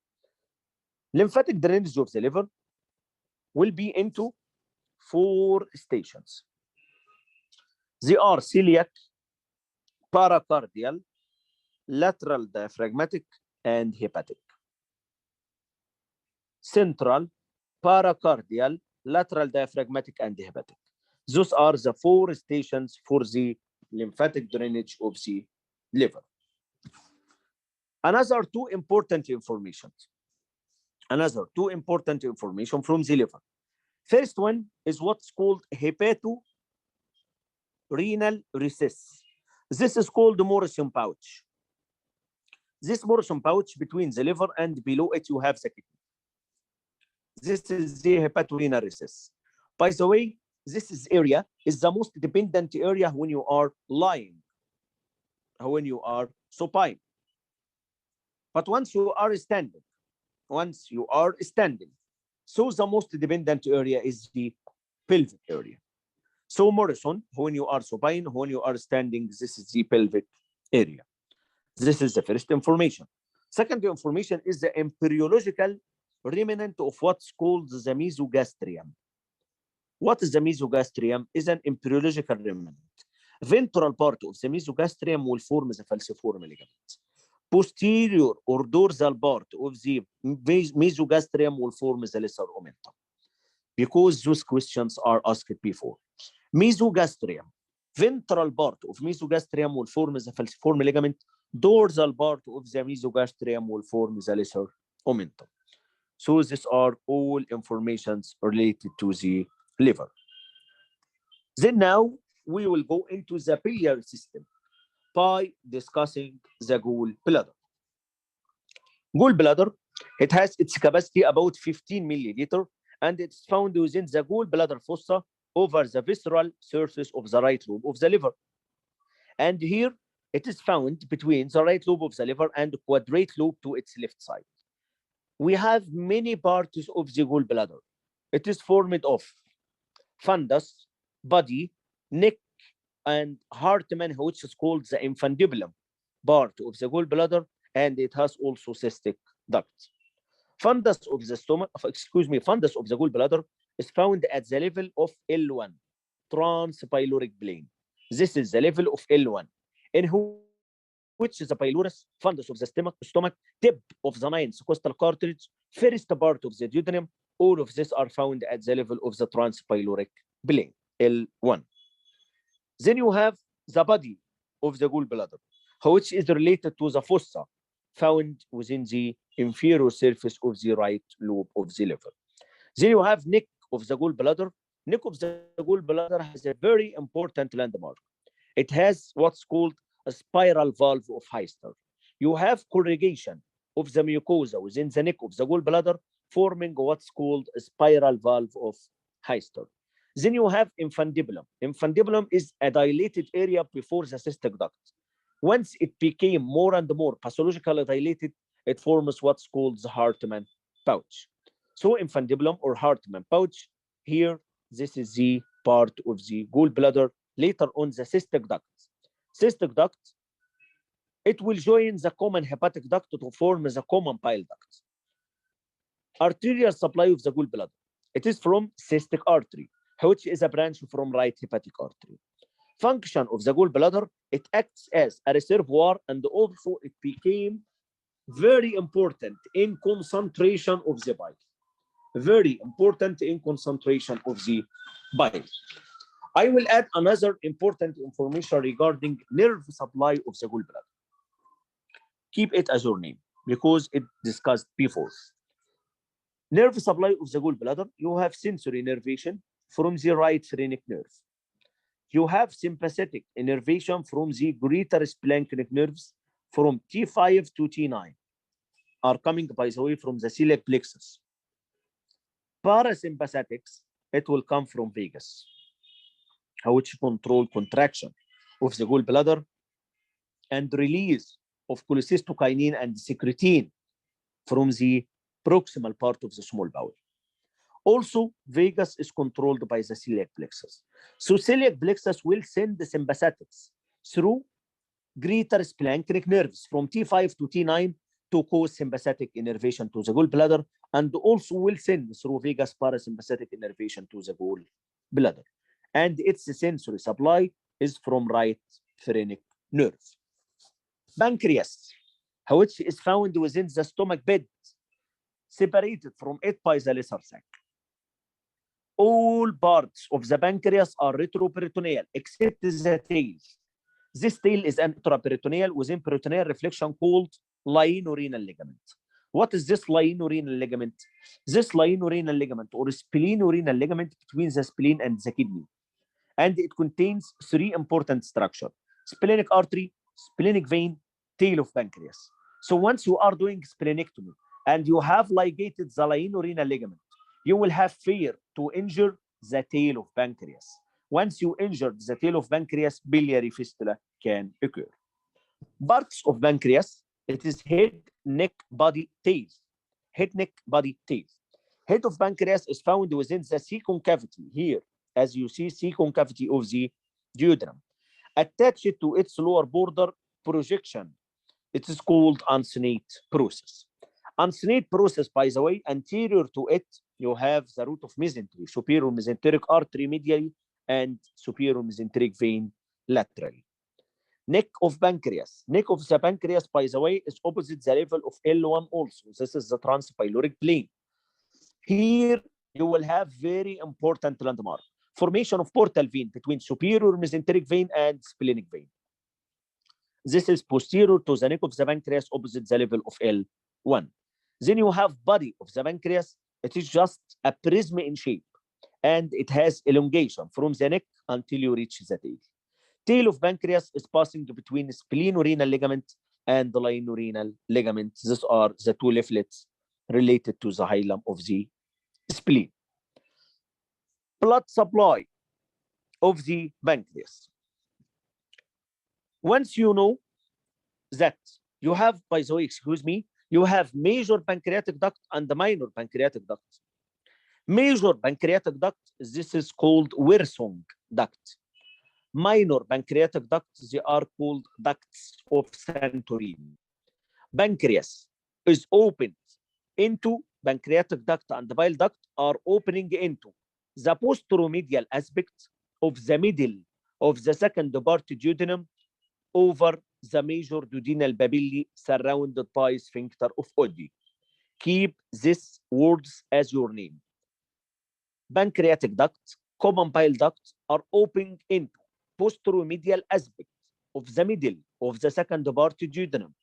Lymphatic drainage of the liver will be into 4 stations. They are celiac, paracardial, lateral diaphragmatic, and hepatic. Central, paracardial, lateral diaphragmatic, and hepatic. Those are the 4 stations for the lymphatic drainage of the liver. Another two important information from the liver. First one is what's called hepatorenal recess. This is called the Morrison pouch. This Morrison pouch between the liver and below it you have the kidney. This is the hepatorenal recess. By the way, this area is the most dependent area when you are lying, when you are supine. But once you are standing, so the most dependent area is the pelvic area. So Morrison, when you are supine, when you are standing, this is the pelvic area. This is the first information. Second information is the embryological remnant of what's called the mesogastrium. What is the mesogastrium? Is an embryological remnant. Ventral part of the mesogastrium will form the falciform ligament. Posterior or dorsal part of the mesogastrium will form the lesser omentum. Because those questions are asked before. Mesogastrium, ventral part of mesogastrium will form the falciform ligament. Dorsal part of the mesogastrium will form the lesser omentum. So these are all informations related to the liver. Then now we will go into the biliary system by discussing the gallbladder. Gallbladder, it has its capacity about 15 milliliter, and it's found within the gallbladder fossa over the visceral surface of the right lobe of the liver. And here it is found between the right lobe of the liver and the quadrate lobe to its left side. We have many parts of the gallbladder. It is formed of fundus, body, neck, and Hartmann, which is called the infundibulum part of the gallbladder, and it has also cystic ducts. Fundus of the gallbladder is found at the level of L1, transpyloric plane. This is the level of L1, in which the pylorus, fundus of the stomach, tip of the ninth costal cartilage, first part of the duodenum, all of this are found at the level of the transpyloric plane, L1. Then you have the body of the gallbladder, which is related to the fossa found within the inferior surface of the right lobe of the liver. Then you have neck of the gallbladder. Neck of the gallbladder has a very important landmark. It has what's called a spiral valve of Heister. You have corrugation of the mucosa within the neck of the gallbladder, forming what's called a spiral valve of Heister. Then you have infundibulum. Infundibulum is a dilated area before the cystic duct. Once it became more and more pathologically dilated, it forms what's called the Hartmann pouch. So infundibulum or Hartmann pouch, here, this is the part of the gallbladder. Later on, the cystic duct. Cystic duct, it will join the common hepatic duct to form the common bile duct. Arterial supply of the gallbladder. It is from cystic artery, which is a branch from right hepatic artery. Function of the gallbladder, it acts as a reservoir, and also it became very important in concentration of the bile. Very important in concentration of the bile. I will add another important information regarding nerve supply of the gallbladder. Keep it as your name because it discussed before. Nerve supply of the gallbladder, you have sensory innervation from the right phrenic nerve. You have sympathetic innervation from the greater splanchnic nerves from T5 to T9. are coming, by the way, from the celiac plexus. Parasympathetics, it will come from vagus, which control contraction of the gallbladder and release of cholecystokinin and secretin from the proximal part of the small bowel. Also, vagus is controlled by the celiac plexus. So celiac plexus will send the sympathetics through greater splanchnic nerves from T5 to T9 to cause sympathetic innervation to the gallbladder, and also will send through vagus parasympathetic innervation to the gallbladder. And its sensory supply is from right phrenic nerve. Pancreas, which is found within the stomach bed, separated from it by the lesser sac. All parts of the pancreas are retroperitoneal except the tail. This tail is an intraperitoneal within peritoneal reflection called lienorenal ligament. What is this lienorenal ligament? This lienorenal ligament or splenorenal ligament between the spleen and the kidney. And it contains three important structures: splenic artery, splenic vein, tail of pancreas. So once you are doing splenectomy and you have ligated the lienorenal ligament, you will have fear to injure the tail of pancreas. Once you injure the tail of pancreas, biliary fistula can occur. Parts of pancreas, it is head, neck, body, tail. Head, neck, body, tail. Head of pancreas is found within the cecum cavity here, as you see, cecum cavity of the duodenum. Attached to its lower border projection, it is called uncinate process. Uncinate process, by the way, anterior to it, you have the root of mesentery, superior mesenteric artery medially and superior mesenteric vein laterally. Neck of pancreas. Neck of the pancreas, by the way, is opposite the level of L1 also. This is the transpyloric plane. Here, you will have very important landmark. Formation of portal vein between superior mesenteric vein and splenic vein. This is posterior to the neck of the pancreas opposite the level of L1. Then you have body of the pancreas. It is just a prism in shape, and it has elongation from the neck until you reach the tail. Tail of pancreas is passing between splenorenal ligament and the lienorenal ligament. These are the two leaflets related to the hilum of the spleen. Blood supply of the pancreas. Once you know that you have, by the way, excuse me, you have major pancreatic duct and the minor pancreatic duct. Major pancreatic duct, this is called Wirsung duct. Minor pancreatic ducts, they are called ducts of Santorini. Pancreas is opened into pancreatic duct and the bile duct are opening into the posteromedial aspect of the middle of the second part duodenum over the major duodenal papillae surrounded by sphincter of Oddi. Keep these words as your name. Pancreatic duct, common bile duct are opening into posteromedial aspect of the middle of the second part duodenum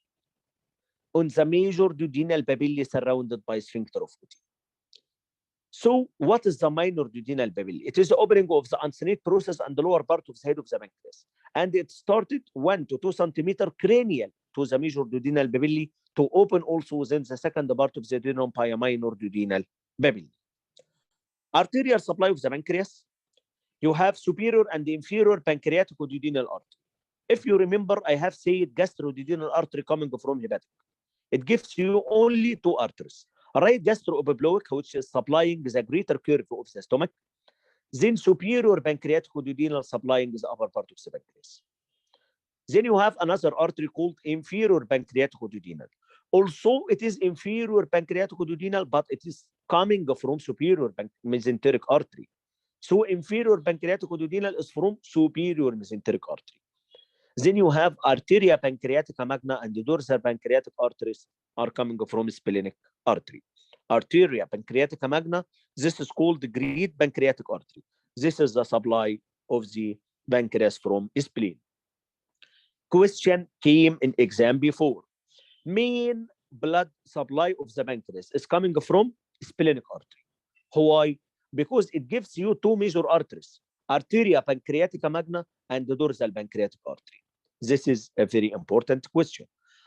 on the major duodenal papillae surrounded by sphincter of Oddi. So what is the minor duodenal papillae? It is the opening of the uncinate process and the lower part of the head of the pancreas. And it started 1 to 2 centimeter cranial to the major duodenal papillae to open also within the second part of the duodenum by a minor duodenal papillae. Arterial supply of the pancreas, you have superior and inferior pancreatico-duodenal artery. If you remember, I have said gastroduodenal artery coming from hepatic. It gives you only two arteries. Right gastroepiploic, which is supplying the greater curve of the stomach, then superior pancreatico-duodenal supplying the upper part of the pancreas. Then you have another artery called inferior pancreatico-duodenal. Also, it is inferior pancreatico-duodenal, but it is coming from superior mesenteric artery. So inferior pancreatico-duodenal is from superior mesenteric artery. Then you have arteria pancreatica magna and the dorsal pancreatic arteries are coming from splenic artery. Arteria pancreatica magna, this is called the great pancreatic artery. This is the supply of the pancreas from spleen. Question came in exam before. Main blood supply of the pancreas is coming from splenic artery. Why? Because it gives you two major arteries, arteria pancreatica magna and the dorsal pancreatic artery. This is a very important question.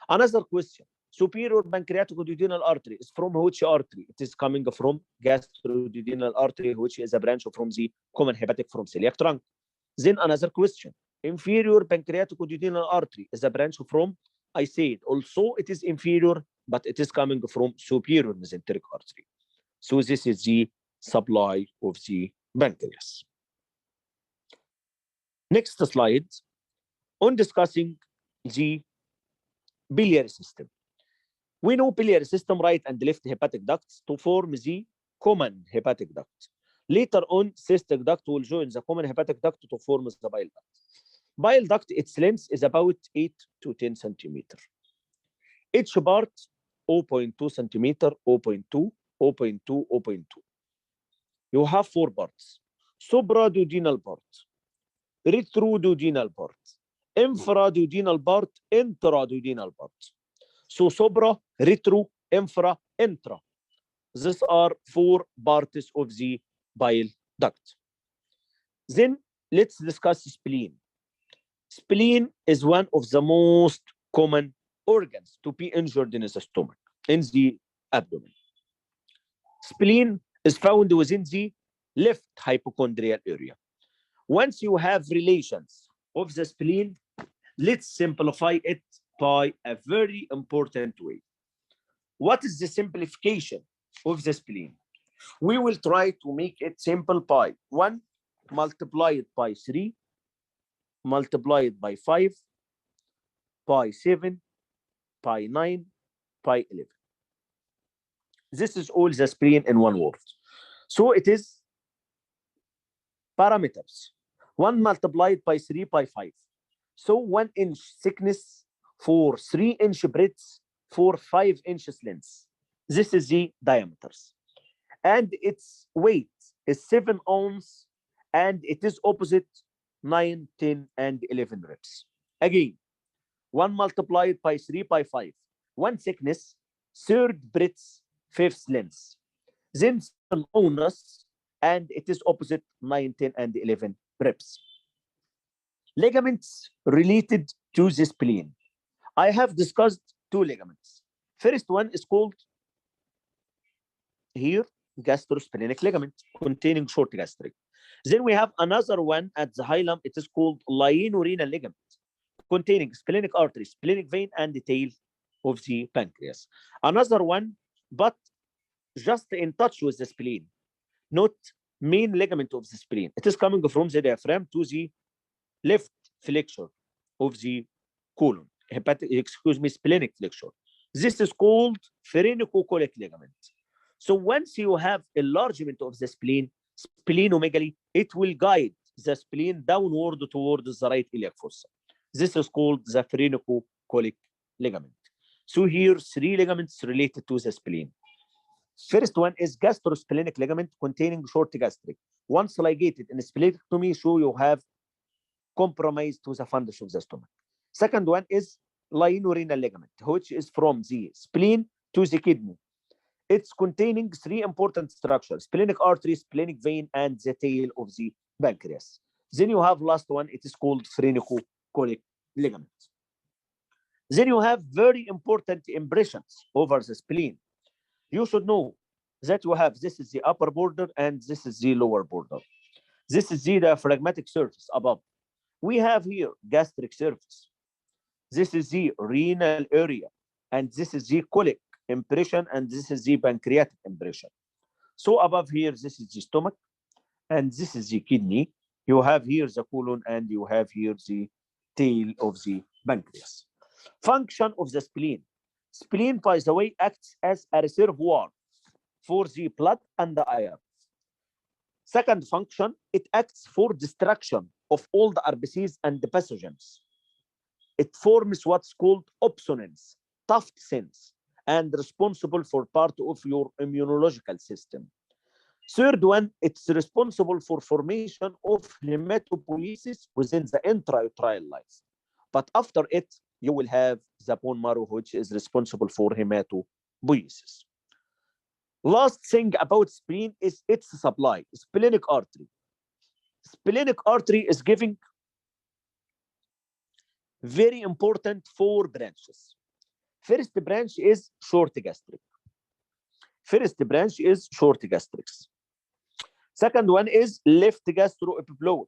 Another question, Superior pancreaticoduodenal artery is from which artery? It is coming from gastroduodenal artery, which is a branch from the common hepatic from celiac trunk. Then another question. Inferior pancreaticoduodenal artery is a branch from, I said, also it is inferior, but it is coming from superior mesenteric artery. So this is the supply of the pancreas. Next slide. On discussing the biliary system. We know biliary system, right and left hepatic ducts to form the common hepatic duct. Later on, cystic duct will join the common hepatic duct to form the bile duct. Bile duct, its length is about 8 to 10 centimeter. Each part 0.2 centimeter, 0.2, 0.2, 0.2. You have 4 parts. Supraduodenal part, retroduodenal part, infraduodenal part, intraduodenal part. So supra, retro, infra, intra. These are 4 parts of the bile duct. Then let's discuss spleen. Spleen is one of the most common organs to be injured in the stomach, in the abdomen. Spleen is found within the left hypochondrial area. Once you have relations of the spleen, let's simplify it by a very important way. What is the simplification of the spleen? We will try to make it simple by 1 multiplied by 3 multiplied by 5 by 7 by 9 by 11. This is all the spleen in one word. So it is parameters. 1 multiplied by 3 by 5. So 1 inch thickness for 3 inch breadth for 5 inches length. This is the diameters. And its weight is 7 ounces and it is opposite 9, 10, and 11 reps. Again, 1 multiplied by 3 by 5. 1 thickness, 3rd breadth, 5th length. Then 7 ounces and it is opposite 9, 10, and 11 reps. Ligaments related to the spleen. I have discussed 2 ligaments. First one is called here gastrosplenic ligament containing short gastric. Then we have another one at the hilum. It is called lienorenal ligament containing splenic artery, splenic vein, and the tail of the pancreas. Another one, but just in touch with the spleen, not main ligament of the spleen. It is coming from the diaphragm to the left flexure of the colon, splenic flexure. This is called phrenicocholic ligament. So once you have enlargement of the spleen, splenomegaly, it will guide the spleen downward towards the right iliac fossa. This is called the phrenicocholic ligament. So here 3 ligaments related to the spleen. First one is gastrosplenic ligament containing short gastric. Once ligated in splenectomy, so you have compromise to the fundus of the stomach. Second one is lienorenal ligament, which is from the spleen to the kidney. It's containing 3 important structures: splenic artery, splenic vein, and the tail of the pancreas. Then you have last one, it is called phrenicocholic ligament. Then you have very important impressions over the spleen. You should know that you have, this is the upper border and this is the lower border. This is the diaphragmatic surface above. We have here gastric surface. This is the renal area, and this is the colic impression, and this is the pancreatic impression. So above here, this is the stomach, and this is the kidney. You have here the colon, and you have here the tail of the pancreas. Function of the spleen. Spleen, by the way, acts as a reservoir for the blood and the iron. Second function, it acts for destruction of all the RBCs and the pathogens. It forms what's called opsonins, tough cells, and responsible for part of your immunological system. Third one, it's responsible for formation of hematopoiesis within the intrauterine life. But after it, you will have the bone marrow, which is responsible for hematopoiesis. Last thing about spleen is its supply, splenic artery. Splenic artery is giving very important 4 branches. First branch is short gastric. First branch is short gastrics. Second one is left gastroepiploic.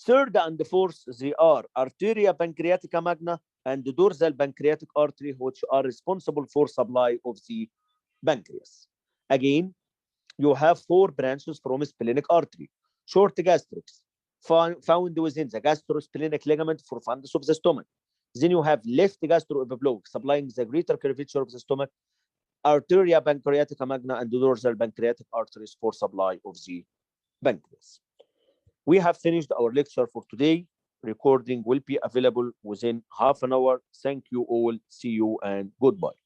Third and fourth, they are arteria pancreatica magna and the dorsal pancreatic artery, which are responsible for supply of the pancreas. Again, you have 4 branches from splenic artery. Short gastrics, found within the gastrosplenic ligament for fundus of the stomach. Then you have left gastroepiploic, supplying the greater curvature of the stomach, arteria pancreatica magna and the dorsal pancreatic arteries for supply of the pancreas. We have finished our lecture for today. Recording will be available within half an hour. Thank you all. See you and goodbye.